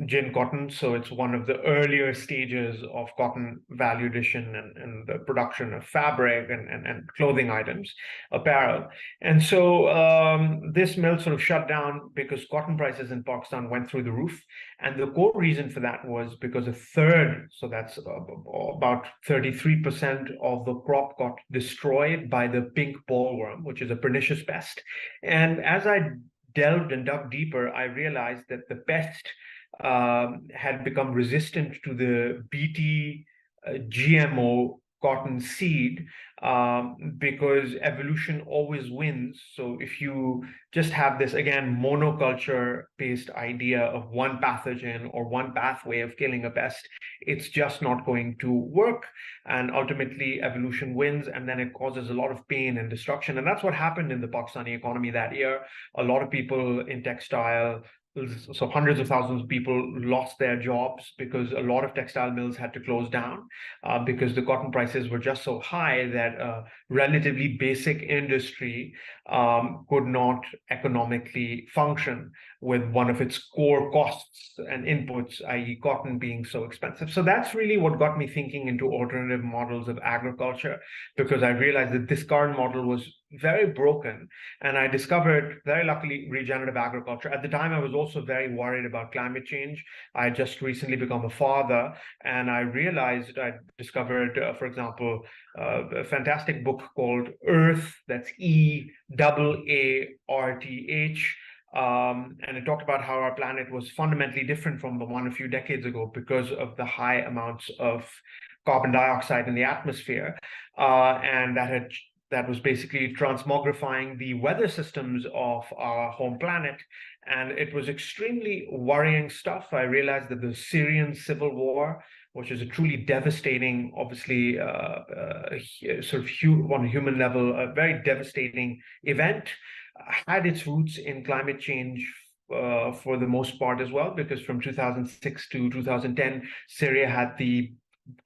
gin cotton. So it's one of the earlier stages of cotton value addition and the production of fabric and clothing items, apparel. And so this mill sort of shut down because cotton prices in Pakistan went through the roof. And the core reason for that was because a third, so that's about 33% of the crop got destroyed by the pink bollworm, which is a pernicious pest. And as I delved and dug deeper, I realized that the pest had become resistant to the BT GMO cotton seed because evolution always wins. So if you just have this, again, monoculture based idea of one pathogen or one pathway of killing a pest, it's just not going to work. And ultimately evolution wins, and then it causes a lot of pain and destruction. And that's what happened in the Pakistani economy that year. A lot of people in textile, so hundreds of thousands of people lost their jobs because a lot of textile mills had to close down because the cotton prices were just so high that a relatively basic industry could not economically function with one of its core costs and inputs, i.e. cotton, being so expensive. So that's really what got me thinking into alternative models of agriculture, because I realized that this current model was very broken. And I discovered, very luckily, regenerative agriculture. At the time, I was also very worried about climate change. I had just recently become a father, and I realized I discovered, for example, a fantastic book called Earth, that's EAARTH. And it talked about how our planet was fundamentally different from the one a few decades ago because of the high amounts of carbon dioxide in the atmosphere, and that was basically transmogrifying the weather systems of our home planet. And it was extremely worrying stuff. I realized that the Syrian civil war, which is a truly devastating, obviously, sort of on a human level, a very devastating event, had its roots in climate change for the most part as well, because from 2006 to 2010, Syria had the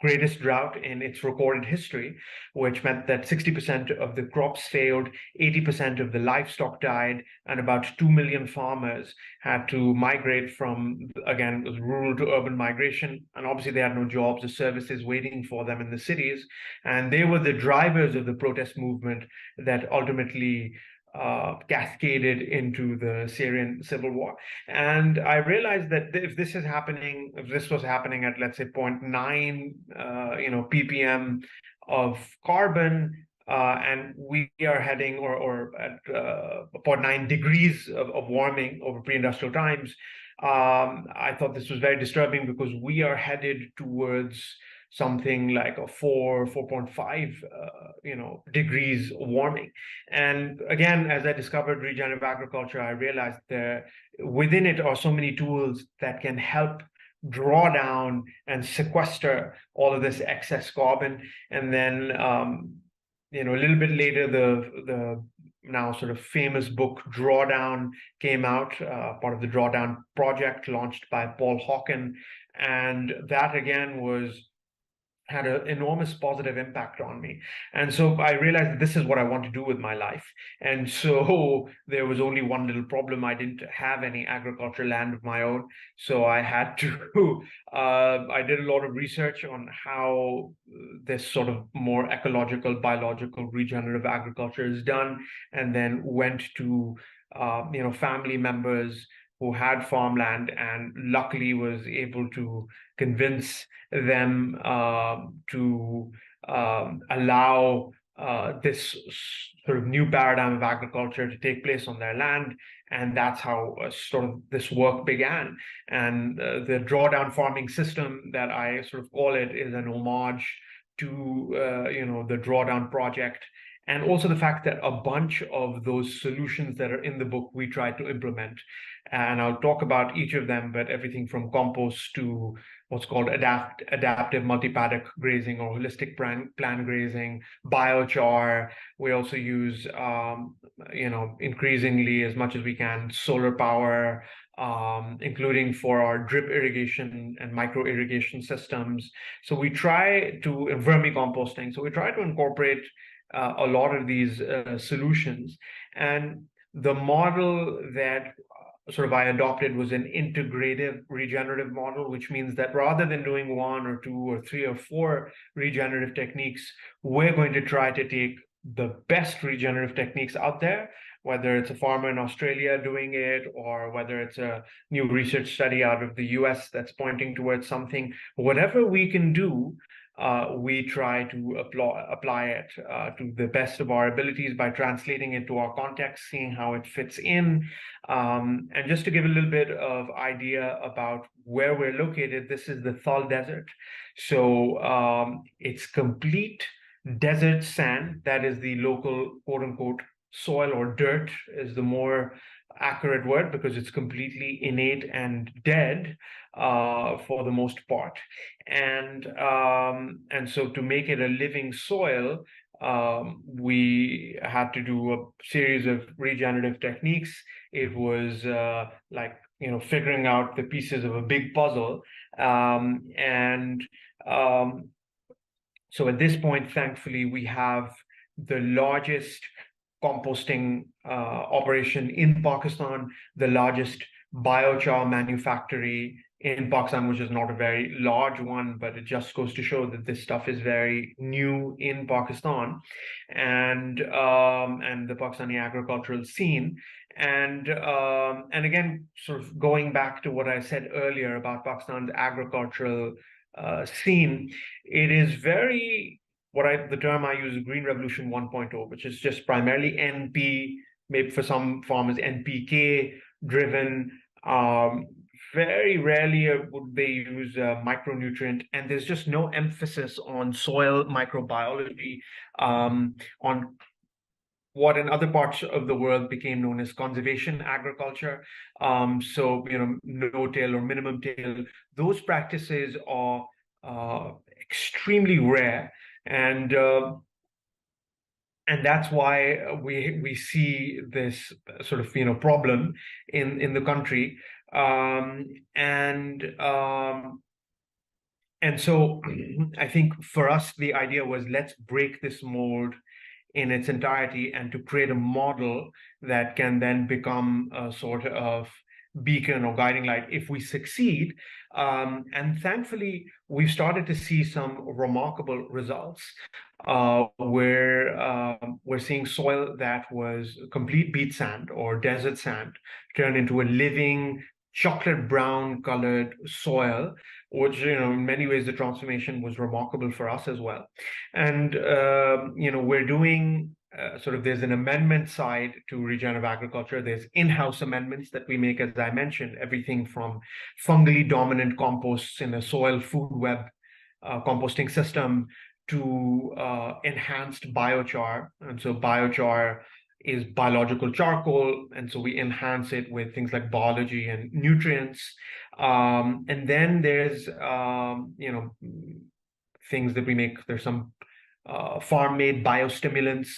greatest drought in its recorded history, which meant that 60% of the crops failed, 80% of the livestock died, and about 2 million farmers had to migrate from, again, rural to urban migration. And obviously they had no jobs or services waiting for them in the cities. And they were the drivers of the protest movement that ultimately cascaded into the Syrian civil war. And I realized that if this was happening at, let's say, 0.9 ppm of carbon, and we are heading or at 0.9 degrees of warming over pre-industrial times, I thought this was very disturbing, because we are headed towards something like a 4.5 degrees warming. And again, as I discovered regenerative agriculture, I realized that within it are so many tools that can help draw down and sequester all of this excess carbon. And then a little bit later, the now sort of famous book Drawdown came out, part of the Drawdown project launched by Paul Hawken. And that again had an enormous positive impact on me. And so I realized that this is what I want to do with my life. And so there was only one little problem. I didn't have any agricultural land of my own. So I had to, I did a lot of research on how this sort of more ecological, biological, regenerative agriculture is done, and then went to, family members who had farmland, and luckily was able to convince them to allow this sort of new paradigm of agriculture to take place on their land. And that's how sort of this work began. And the drawdown farming system, that I sort of call it, is an homage to the Drawdown project. And also the fact that a bunch of those solutions that are in the book we try to implement. And I'll talk about each of them, but everything from compost to what's called adaptive multi-paddock grazing or holistic plan grazing, biochar. We also use, increasingly, as much as we can, solar power, including for our drip irrigation and micro irrigation systems. So we try to, vermicomposting. So we try to incorporate a lot of these solutions. And the model that sort of I adopted was an integrative regenerative model, which means that rather than doing 1 or 2 or 3 or 4 regenerative techniques, we're going to try to take the best regenerative techniques out there, whether it's a farmer in Australia doing it, or whether it's a new research study out of the US that's pointing towards something. Whatever we can do, we try to apply it to the best of our abilities by translating it to our context, seeing how it fits in. And just to give a little bit of idea about where we're located, this is the Thal Desert. So it's complete desert sand. That is the local quote unquote soil, or dirt is the more accurate word, because it's completely innate and dead for the most part. And so to make it a living soil, we had to do a series of regenerative techniques. It was figuring out the pieces of a big puzzle. So at this point, thankfully, we have the largest composting operation in Pakistan, the largest biochar manufactory in Pakistan, which is not a very large one, but it just goes to show that this stuff is very new in Pakistan and the Pakistani agricultural scene. And again, sort of going back to what I said earlier about Pakistan's agricultural scene, it is very, the term I use is Green Revolution 1.0, which is just primarily NP, maybe for some farmers, NPK driven. Very rarely would they use micronutrient, and there's just no emphasis on soil microbiology, on what in other parts of the world became known as conservation agriculture. So, no-till or minimum till, those practices are extremely rare. And that's why we see this sort of problem in the country, and so I think for us the idea was, let's break this mold in its entirety and to create a model that can then become a sort of beacon or guiding light if we succeed. And thankfully, we've started to see some remarkable results where we're seeing soil that was complete beach sand or desert sand turn into a living chocolate brown colored soil, which, in many ways, the transformation was remarkable for us as well. And, we're doing there's an amendment side to regenerative agriculture. There's in-house amendments that we make, as I mentioned, everything from fungally dominant composts in a soil food web composting system to enhanced biochar. And so biochar is biological charcoal, and so we enhance it with things like biology and nutrients. And then there's things that we make. There's some farm-made biostimulants,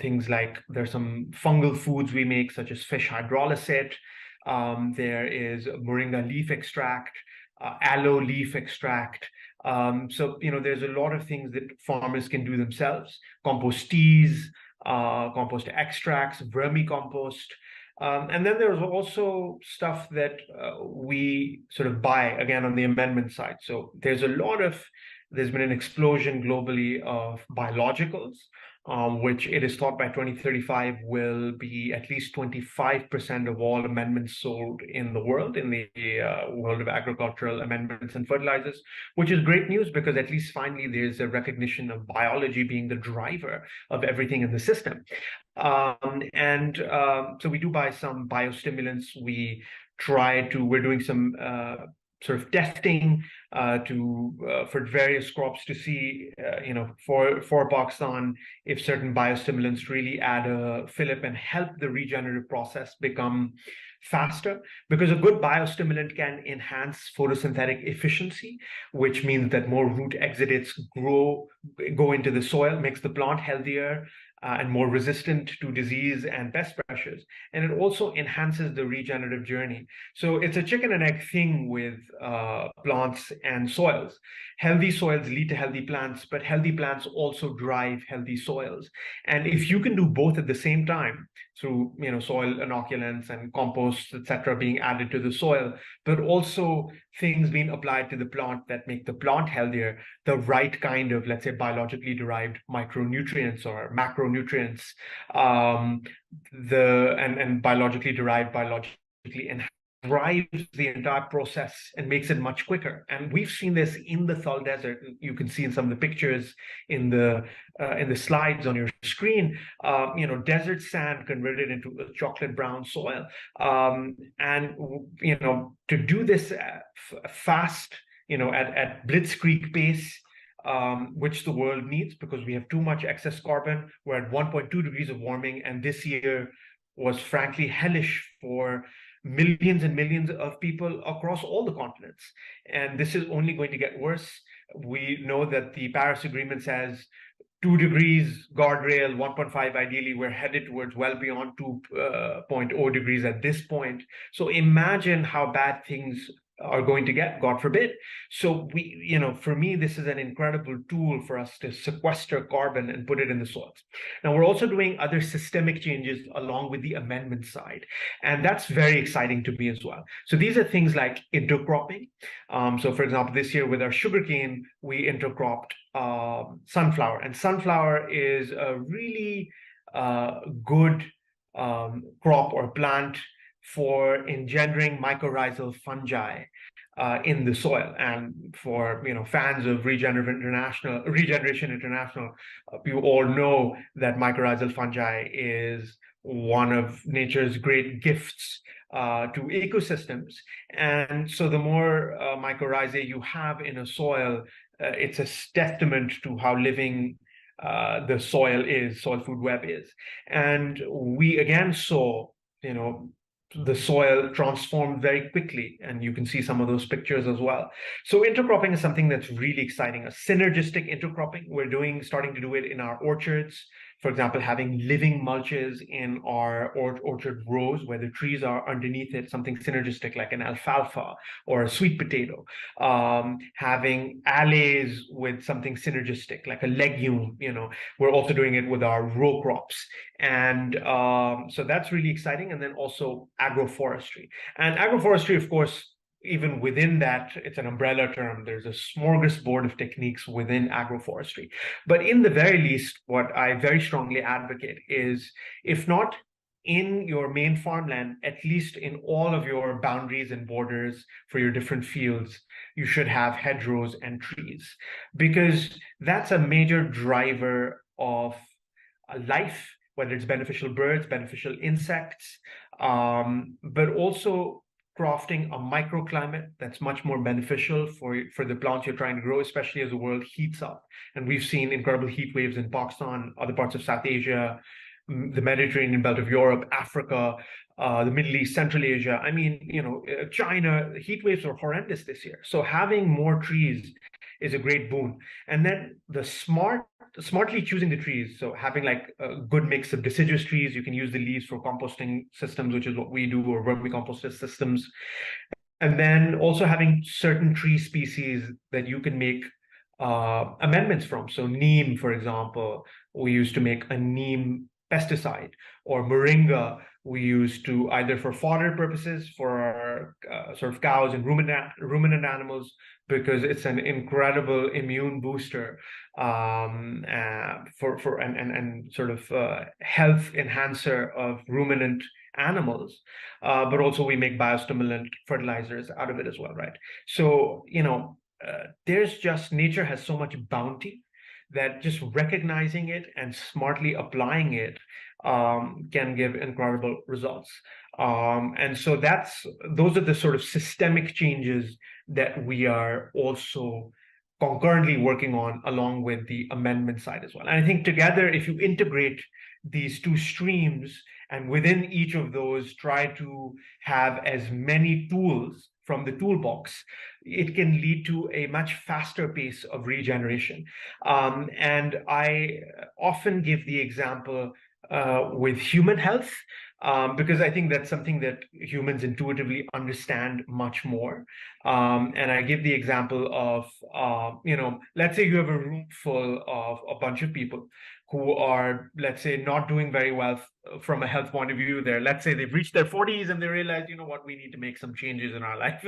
things like there's some fungal foods we make, such as fish hydrolysate. There is moringa leaf extract, aloe leaf extract. So there's a lot of things that farmers can do themselves: compost teas, compost extracts, vermicompost. And then there's also stuff that we sort of buy, again, on the amendment side. So there's been an explosion globally of biologicals, which it is thought by 2035 will be at least 25% of all amendments sold in the world, in the world of agricultural amendments and fertilizers, which is great news because at least finally there's a recognition of biology being the driver of everything in the system. So we do buy some biostimulants. We're doing some sort of testing for various crops to see, for Pakistan, if certain biostimulants really add a fillip and help the regenerative process become faster. Because a good biostimulant can enhance photosynthetic efficiency, which means that more root exudates go into the soil, makes the plant healthier and more resistant to disease and pest pressures. And it also enhances the regenerative journey. So it's a chicken and egg thing with plants and soils. Healthy soils lead to healthy plants, but healthy plants also drive healthy soils. And if you can do both at the same time, through soil inoculants and composts, etc., being added to the soil, but also things being applied to the plant that make the plant healthier, the right kind of, let's say, biologically derived micronutrients or macronutrients, and biologically derived, biologically enhanced, drives the entire process and makes it much quicker. And we've seen this in the Thal Desert. You can see in some of the pictures in the slides on your screen, desert sand converted into a chocolate brown soil. And to do this fast, at blitzkrieg pace, which the world needs, because we have too much excess carbon. We're at 1.2 degrees of warming, and this year was frankly hellish for millions and millions of people across all the continents. And this is only going to get worse. We know that the Paris Agreement says 2 degrees guardrail, 1.5 ideally. We're headed towards well beyond 2.0 degrees at this point. So imagine how bad things are going to get, God forbid. So for me, this is an incredible tool for us to sequester carbon and put it in the soils. Now, we're also doing other systemic changes along with the amendment side, and that's very exciting to me as well. So these are things like intercropping. So for example, this year with our sugarcane, we intercropped sunflower, and sunflower is a really good crop or plant for engendering mycorrhizal fungi in the soil. And for fans of Regeneration International, you all know that mycorrhizal fungi is one of nature's great gifts to ecosystems. And so the more mycorrhizae you have in a soil, it's a testament to how living the soil food web is. And we again saw, the soil transformed very quickly, and you can see some of those pictures as well. So intercropping is something that's really exciting. A synergistic intercropping, we're starting to do it in our orchards. For example, having living mulches in our orchard rows where the trees are underneath it, something synergistic like an alfalfa or a sweet potato. Having alleys with something synergistic like a legume. We're also doing it with our row crops. And so that's really exciting. And then also agroforestry. And agroforestry, of course, even within that, it's an umbrella term. There's a smorgasbord of techniques within agroforestry. But in the very least, what I very strongly advocate is, if not in your main farmland, at least in all of your boundaries and borders for your different fields, you should have hedgerows and trees, because that's a major driver of life, whether it's beneficial birds, beneficial insects, but also crafting a microclimate that's much more beneficial for the plants you're trying to grow, especially as the world heats up. And we've seen incredible heat waves in Pakistan, other parts of South Asia, the Mediterranean belt of Europe, Africa, the Middle East, Central Asia. I mean, China, heat waves are horrendous this year. So having more trees is a great boon. And then smartly choosing the trees. So having like a good mix of deciduous trees, you can use the leaves for composting systems, which is what we do, or vermicompost systems. And then also having certain tree species that you can make amendments from. So neem, for example, we used to make a neem pesticide, or moringa we used to either for fodder purposes for our sort of cows and ruminant animals, because it's an incredible immune booster and sort of health enhancer of ruminant animals. But also we make biostimulant fertilizers out of it as well, right? So there's just, nature has so much bounty that just recognizing it and smartly applying it can give incredible results. And so those are the sort of systemic changes that we are also concurrently working on, along with the amendment side as well. And I think together, if you integrate these two streams, and within each of those try to have as many tools from the toolbox, it can lead to a much faster pace of regeneration. And I often give the example with human health, because I think that's something that humans intuitively understand much more. And I give the example of, let's say you have a room full of a bunch of people who are, let's say, not doing very well from a health point of view. Let's say they've reached their 40s and they realize, we need to make some changes in our life.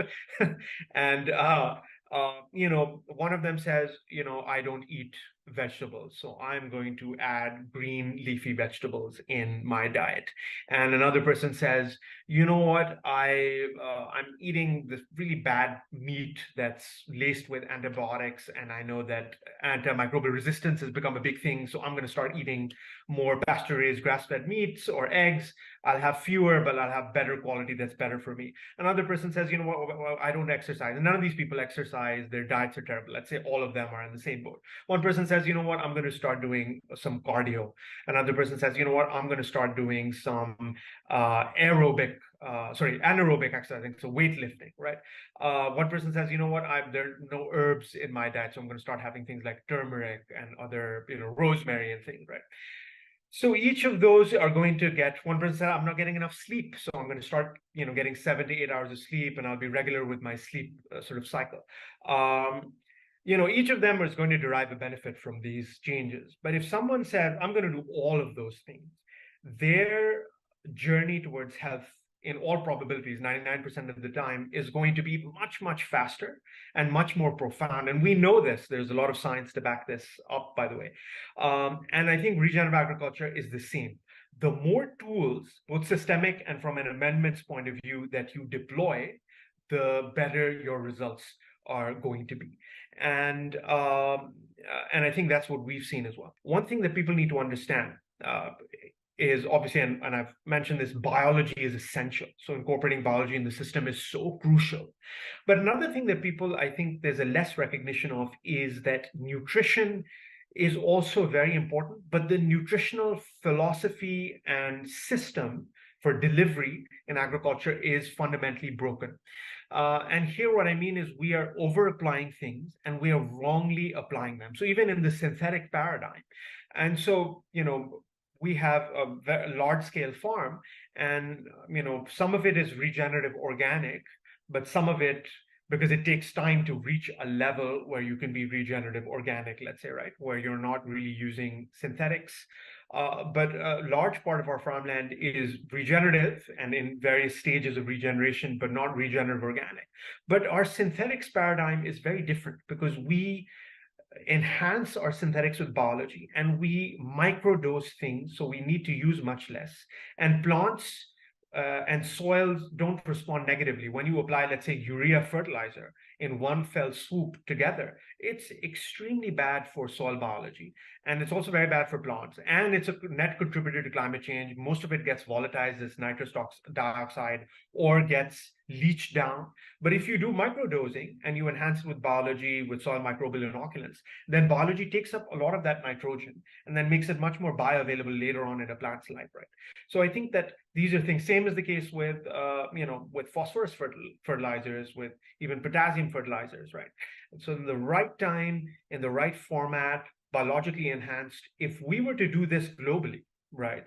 And, one of them says, I don't eat vegetables, so I'm going to add green leafy vegetables in my diet. And another person says, I'm eating this really bad meat that's laced with antibiotics, and I know that antimicrobial resistance has become a big thing, so I'm going to start eating more pasture-raised grass-fed meats or eggs. I'll have fewer, but I'll have better quality that's better for me. Another person says, well, I don't exercise. And none of these people exercise. Their diets are terrible. Let's say all of them are in the same boat. One person says, I'm going to start doing some cardio. Another person says, I'm going to start doing some anaerobic exercising, so weightlifting, right? One person says, there are no herbs in my diet, so I'm going to start having things like turmeric and other, rosemary and things, right? So each of those are going to get, one person said, I'm not getting enough sleep, so I'm going to start, getting 7 to 8 hours of sleep, and I'll be regular with my sleep sort of cycle. Each of them is going to derive a benefit from these changes. But if someone said, I'm going to do all of those things, their journey towards health, in all probabilities, 99% of the time, is going to be much, much faster and much more profound. And we know this. There's a lot of science to back this up, by the way. And I think regenerative agriculture is the same. The more tools, both systemic and from an amendments point of view, that you deploy, the better your results are going to be. And I think that's what we've seen as well. One thing that people need to understand is obviously, and I've mentioned this, biology is essential. So incorporating biology in the system is so crucial. But another thing that people, I think there's a less recognition of, is that nutrition is also very important, but the nutritional philosophy and system for delivery in agriculture is fundamentally broken. And here what I mean is we are over applying things and we are wrongly applying them. So even in the synthetic paradigm. And so, we have a very large scale farm, and some of it is regenerative organic, but some of it, because it takes time to reach a level where you can be regenerative organic, let's say, right, where you're not really using synthetics. But a large part of our farmland is regenerative and in various stages of regeneration, but not regenerative organic. But our synthetics paradigm is very different, because we enhance our synthetics with biology and we microdose things, so we need to use much less. And plants and soils don't respond negatively. When you apply, let's say, urea fertilizer in one fell swoop together, it's extremely bad for soil biology. And it's also very bad for plants. And it's a net contributor to climate change. Most of it gets volatilized as nitrous dioxide or gets leached down. But if you do microdosing and you enhance it with biology, with soil microbial inoculants, then biology takes up a lot of that nitrogen and then makes it much more bioavailable later on in a plant's life, right? So I think that these are things, same as the case with, with phosphorus fertilizers, with even potassium fertilizers, right? And so in the right time, in the right format, biologically enhanced, if we were to do this globally, right,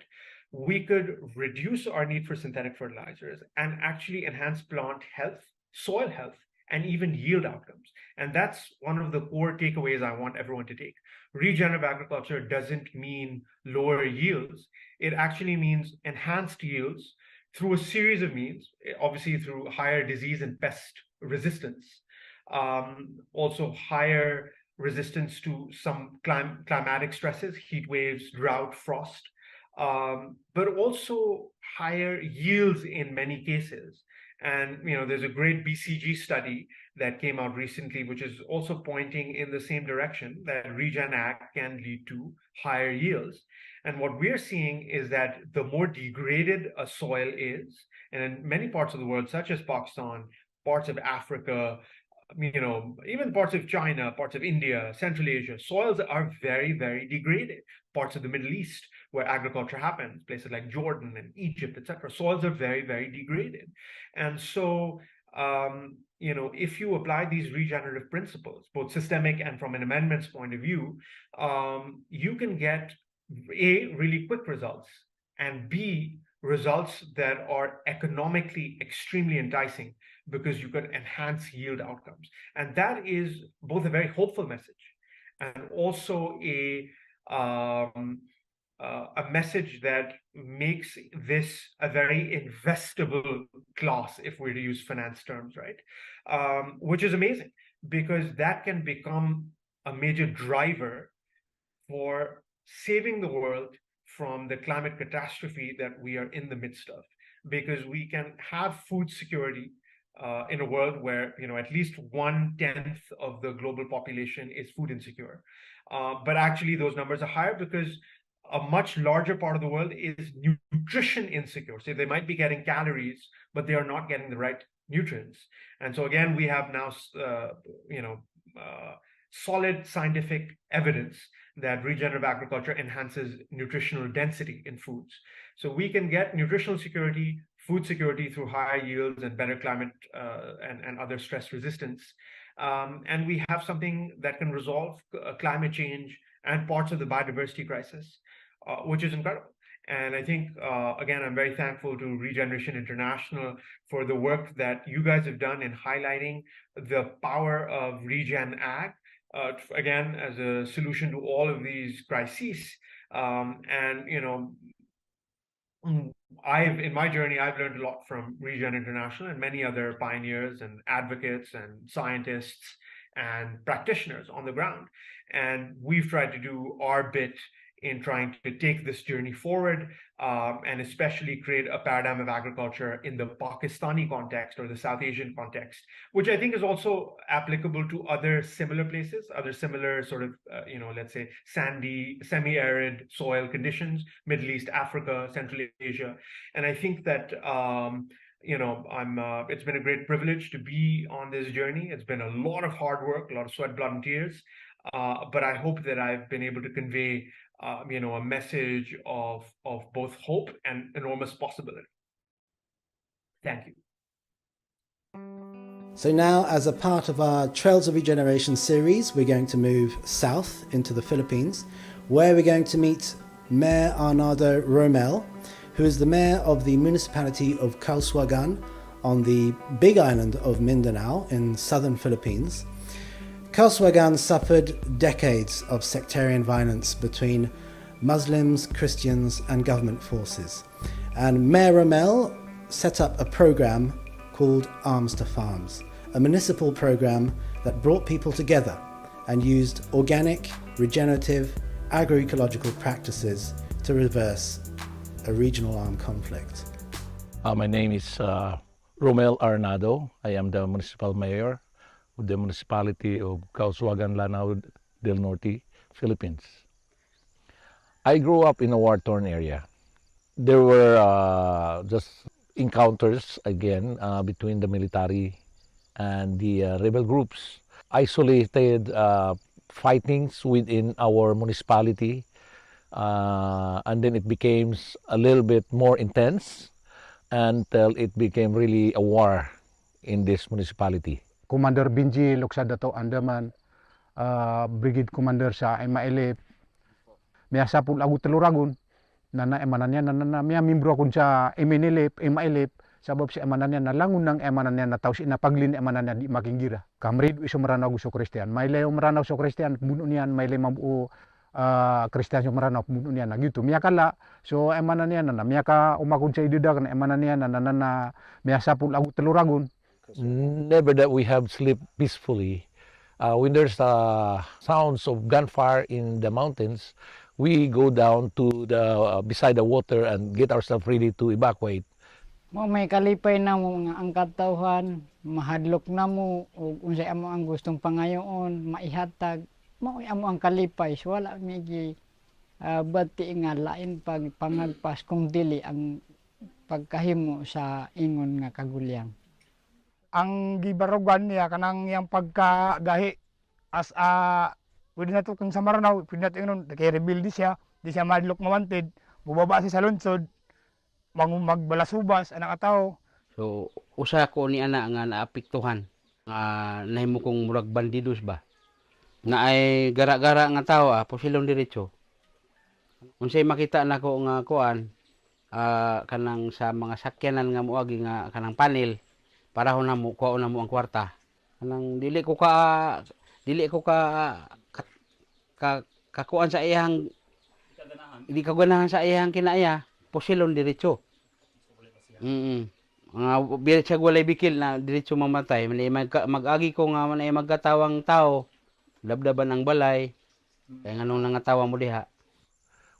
we could reduce our need for synthetic fertilizers and actually enhance plant health, soil health, and even yield outcomes. And that's one of the core takeaways I want everyone to take. Regenerative agriculture doesn't mean lower yields. It actually means enhanced yields through a series of means, obviously through higher disease and pest resistance, also higher resistance to some climatic stresses, heat waves, drought, frost, but also higher yields in many cases. And there's a great BCG study that came out recently, which is also pointing in the same direction, that Regen Ag can lead to higher yields. And what we're seeing is that the more degraded a soil is, and in many parts of the world, such as Pakistan, parts of Africa, even parts of China, parts of India, Central Asia, soils are very, very degraded. Parts of the Middle East, where agriculture happens, places like Jordan and Egypt, etc., soils are very, very degraded. And so, if you apply these regenerative principles, both systemic and from an amendments point of view, you can get A, really quick results, and B, results that are economically extremely enticing, because you can enhance yield outcomes. And that is both a very hopeful message and also a message that makes this a very investable class, if we're to use finance terms, right? Which is amazing, because that can become a major driver for saving the world from the climate catastrophe that we are in the midst of, because we can have food security in a world where at least 1/10 of the global population is food insecure. But actually those numbers are higher because a much larger part of the world is nutrition insecure. So they might be getting calories, but they are not getting the right nutrients. And so again, we have now solid scientific evidence that regenerative agriculture enhances nutritional density in foods. So we can get nutritional security, food security through higher yields and better climate and other stress resistance. And we have something that can resolve climate change and parts of the biodiversity crisis. which is incredible. And I think, again, I'm very thankful to Regeneration International for the work that you guys have done in highlighting the power of Regen Ag, again, as a solution to all of these crises. And, you know, in my journey, I've learned a lot from Regen International and many other pioneers and advocates and scientists and practitioners on the ground. And we've tried to do our bit in trying to take this journey forward, and especially create a paradigm of agriculture in the Pakistani context or the South Asian context, which I think is also applicable to other similar places, other similar sort of, let's say sandy, semi-arid soil conditions, Middle East, Africa, Central Asia. And I think that, it's been a great privilege to be on this journey. It's been a lot of hard work, a lot of sweat, blood, and tears. But I hope that I've been able to convey a message of both hope and enormous possibility. Thank you. So now, as a part of our Trails of Regeneration series, we're going to move south into the Philippines, where we're going to meet Mayor Arnaldo Romel, who is the mayor of the municipality of Calsuagan on the big island of Mindanao in southern Philippines. Calsuagan suffered decades of sectarian violence between Muslims, Christians, and government forces. And Mayor Romel set up a program called Arms to Farms, a municipal program that brought people together and used organic, regenerative, agroecological practices to reverse a regional armed conflict. My name is Romel Arnaldo. I am the municipal mayor of the municipality of Calsuagan, Lanao del Norte, Philippines. I grew up in a war-torn area. There were just encounters again between the military and the rebel groups. Isolated fightings within our municipality, and then it became a little bit more intense until it became really a war in this municipality. Commander Binji Loksadato Andaman, Brigade Commander sa MILF, may asapul agu teluragun, nana emanannya nana may membro akun sa MILF, sabab si emanannya na langun ng emanannya na tao si napaglin emanannya di makinggira. Kamrid iso maranaw gusto Kristiyan, may leo maranaw so Kristiyan, buno niyan may le mabuo Kristiyan so maranaw buno niyan gitu. Miyakala so emanannya nana miyaka umakun sa idudag na emanannya nana may asapul agu teluragun. Never that we have slept peacefully. When there's sounds of gunfire in the mountains, we go down to the beside the water and get ourselves ready to evacuate. May kalipay na mo nga ang katawhan, mahadlok na mo, o unsay amo ang gustong pangayoon, maihatag, mo amo ang kalipay, so wala migi bati nga lain pag pangagpas kung dili ang pagkahimo sa ingon nga kagulyang. Ang gibarugan niya kanang yang pagkagahi as pwede na ito kung sa Maranao, pwede na ito yun, nag-rebuild di siya madlock mawanted, bubaba siya sa lunsod, magbalasubas, anak atao. So, usa ko ni ana nga naapektuhan, nga nahimo kong murag bandidos ba, na ay gara-gara nga tao, posilong diretso. Unsay makita na ko nga kuan, kanang sa mga sakyanan nga muagi nga kanang panel, para ho na mo kuha na mo ang kwarta. Kanang dili ko ka kakuan sa iyang hindi ka ganahan sa iyang kinaya, posilon diretso. Mga biya siya walay bikil na diretso mamatay. Mag-agi ko nga man ay magkatawang tao, dabdaban ang balay, kaya nga nung nangatawa mo diha.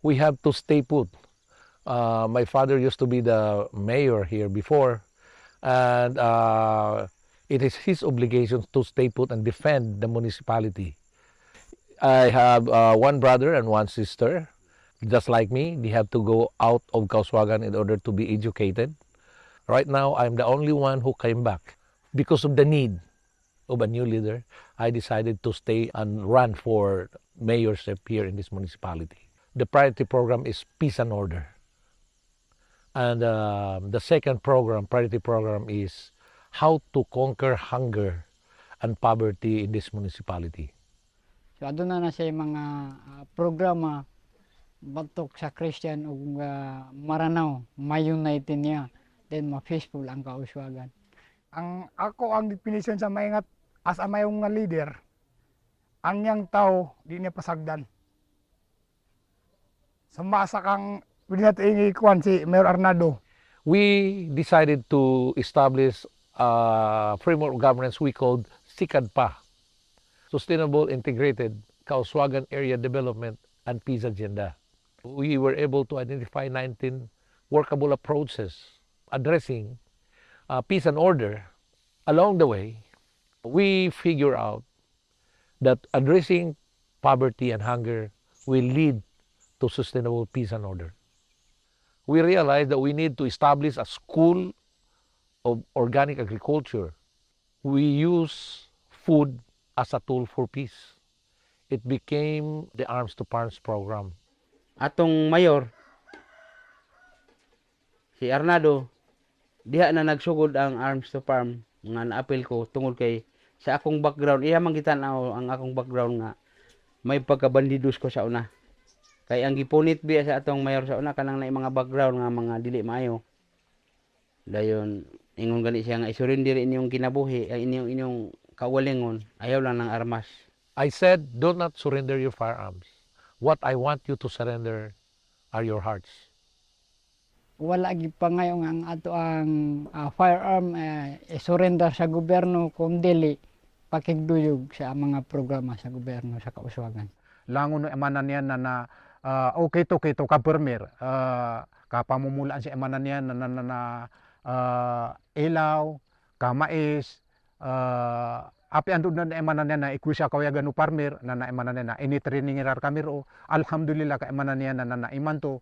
We have to stay put. My father used to be the mayor here before, and it is his obligation to stay put and defend the municipality. I have one brother and one sister, just like me. They have to go out of Calsuagan in order to be educated. Right now, I'm the only one who came back. Because of the need of a new leader, I decided to stay and run for mayorship here in this municipality. The priority program is peace and order. And the second priority program is how to conquer hunger and poverty in this municipality. So aduna na siya mga programa batok sa Christian ug maranaw ma-unite niya then ma-peaceful ang kauswagan. Ang definition sa maingat as a mayong nga leader, ang yang tao di niya pasagdan. Sumasa kang pwede natin ikuan si Mayor Arnado. We decided to establish a framework of governance we called SICADPA, Sustainable Integrated Kauswagan Area Development and Peace Agenda. We were able to identify 19 workable approaches addressing peace and order. Along the way, we figure out that addressing poverty and hunger will lead to sustainable peace and order. We realized that we need to establish a school of organic agriculture. We use food as a tool for peace. It became the Arms to Farms program. Atong mayor, si Arnado, diha na nagsugod ang Arms to Farm nga naapil ko tungod kay sa akong background, iya man gitan-aw ang akong background nga may pagkabandidos ko sa una. Kay ang gipunit biya sa atong mayor sa una kanang naay mga background nga mga dili maayo. Dayon ingon gali siya nga isurrender inyong kinabuhi, ang inyong kawalingon, ayaw lang ng armas. I said, do not surrender your firearms. What I want you to surrender are your hearts. Wala gid pa ngayon ang ato ang firearm surrender sa gobyerno kung dili pakigduyog sa mga programa sa gobyerno sa kauswagan. Langon no emanan niya na okay to ka permir kapamumulaan si emanan niya na ilaw, ka mais, api andun na emanan niya na ikusya kawayagan no farmer na emanan niya na ini training irar kamiro. Alhamdulillah ka emanan niya na imanto.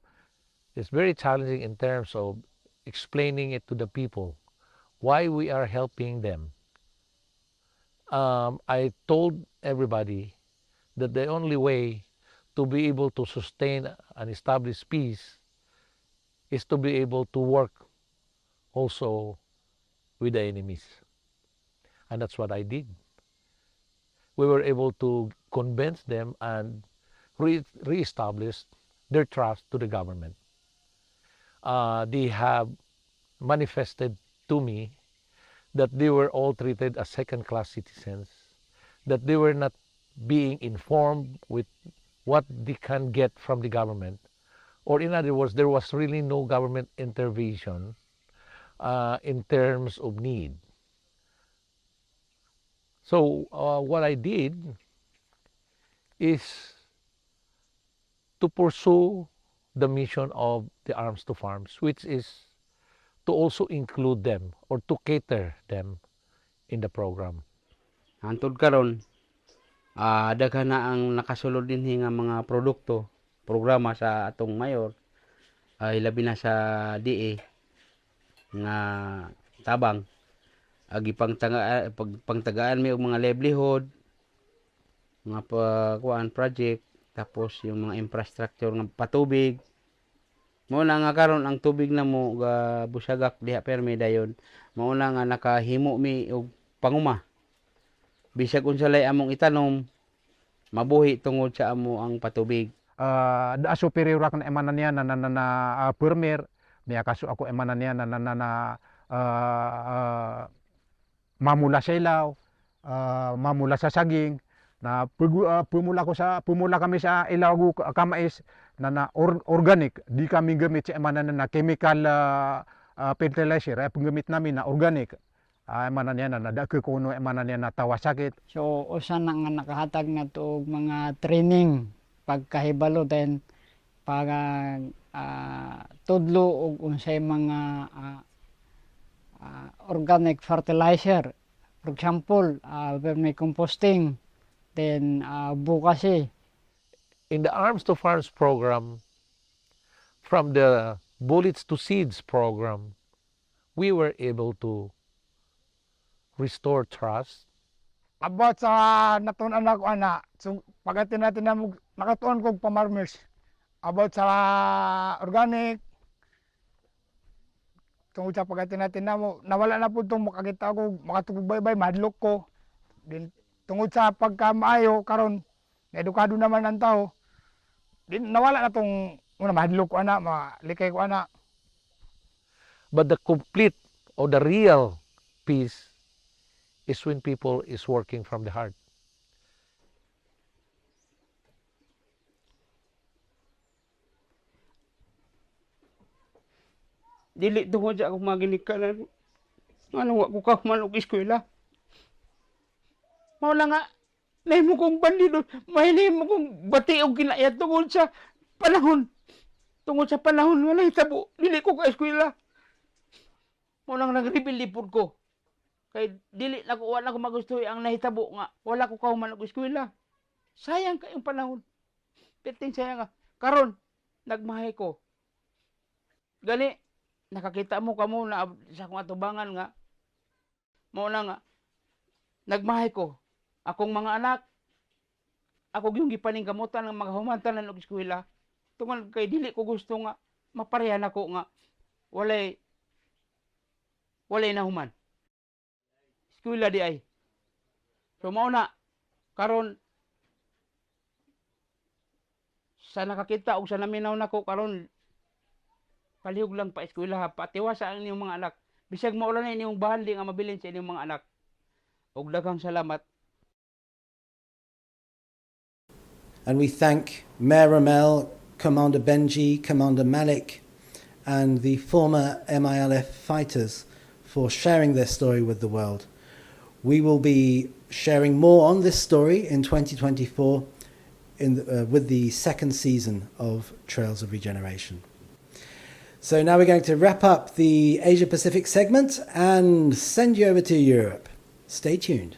It's very challenging in terms of explaining it to the people why we are helping them. I told everybody that the only way to be able to sustain and establish peace is to be able to work also with the enemies. And that's what I did. We were able to convince them and re-establish their trust to the government. They have manifested to me that they were all treated as second-class citizens, that they were not being informed with what they can get from the government, or in other words, there was really no government intervention in terms of need. So what I did is to pursue the mission of the Arms to Farms, which is to also include them or to cater them in the program. Hantod karon, daghan na ang nakasulod dinhi nga mga produkto, programa sa atong mayor, labi na sa DA nga tabang pangtagaan may og mga livelihood, mga kuan project, tapos yung mga infrastructure nga patubig. Mao na nga karon ang tubig na mo ga busagak diha permi dayon. Mao na nga nakahimo mi og panguma. Bisag unsalay among itanom, mabuhi tungod sa amo ang patubig. Da superior kan emanan niya na permir, niya kaso ako emanan niya na mamula sa ilaw, mamula sa saging, na pumula kami sa ilaw kamais na organic, di kami gamit sa emanan na chemical fertilizer, paggamit namin na organic. Emanan niya na nadake kuno emanan niya na tawa sakit. So usa na nga nakahatag na to og mga training pagkahibalo then pag tudlo og unsay mga organic fertilizer. For example, vermicomposting, then bukasi. In the Arms to Farms program, from the Bullets to Seeds program, we were able to restore trust. About sa natunan ako so pagatin natin na nakatuon kog pamarmers. About sa organic, tungod sa pagatin natin na nawala na po itong makakita ko, makatugbay-bay, madlok ko. Then, tungod sa pagkamaayo, karon edukado naman ang tao, nawala na tong mahadlok ko ana, malikay ko ana. But the complete or the real peace is when people is working from the heart. Dili tungod sa akong mga ginikanan. Ano wa ko kahuman og eskwela. Mao na nga nahimo kong bandido, mahimo kong bati og kinayat tungod sa panahon. Tungod sa panahon nga nahitabo, dili ko ka eskwela. Mao nang nagrebelde pud ko. Kay dili na ko wala ko magustuhi ang nahitabo nga wala ko kahuman og eskwela. Sayang kayong panahon. Piting sayang nga. Karon nagmahay ko. Gani nakakita mo kamo na sa akong atubangan nga mao na nga nagmahay ko akong mga anak ako yung gipaningkamutan ng mga humantanan og eskwela tungod kay dili ko gusto nga maparehan ako nga walay na human eskwela di ay so mao na karon sa nakakita og sa naminaw nako karon palihog lang pa eskwela patiwasa ang inyong mga anak bisag maulan na inyong bahandi nga mabilin sa inyong mga anak og daghang salamat. And we thank Mayor Ramel, Commander Benji, Commander Malik, and the former MILF fighters for sharing their story with the world. We will be sharing more on this story in 2024 with the second season of Trails of Regeneration. So now we're going to wrap up the Asia Pacific segment and send you over to Europe. Stay tuned.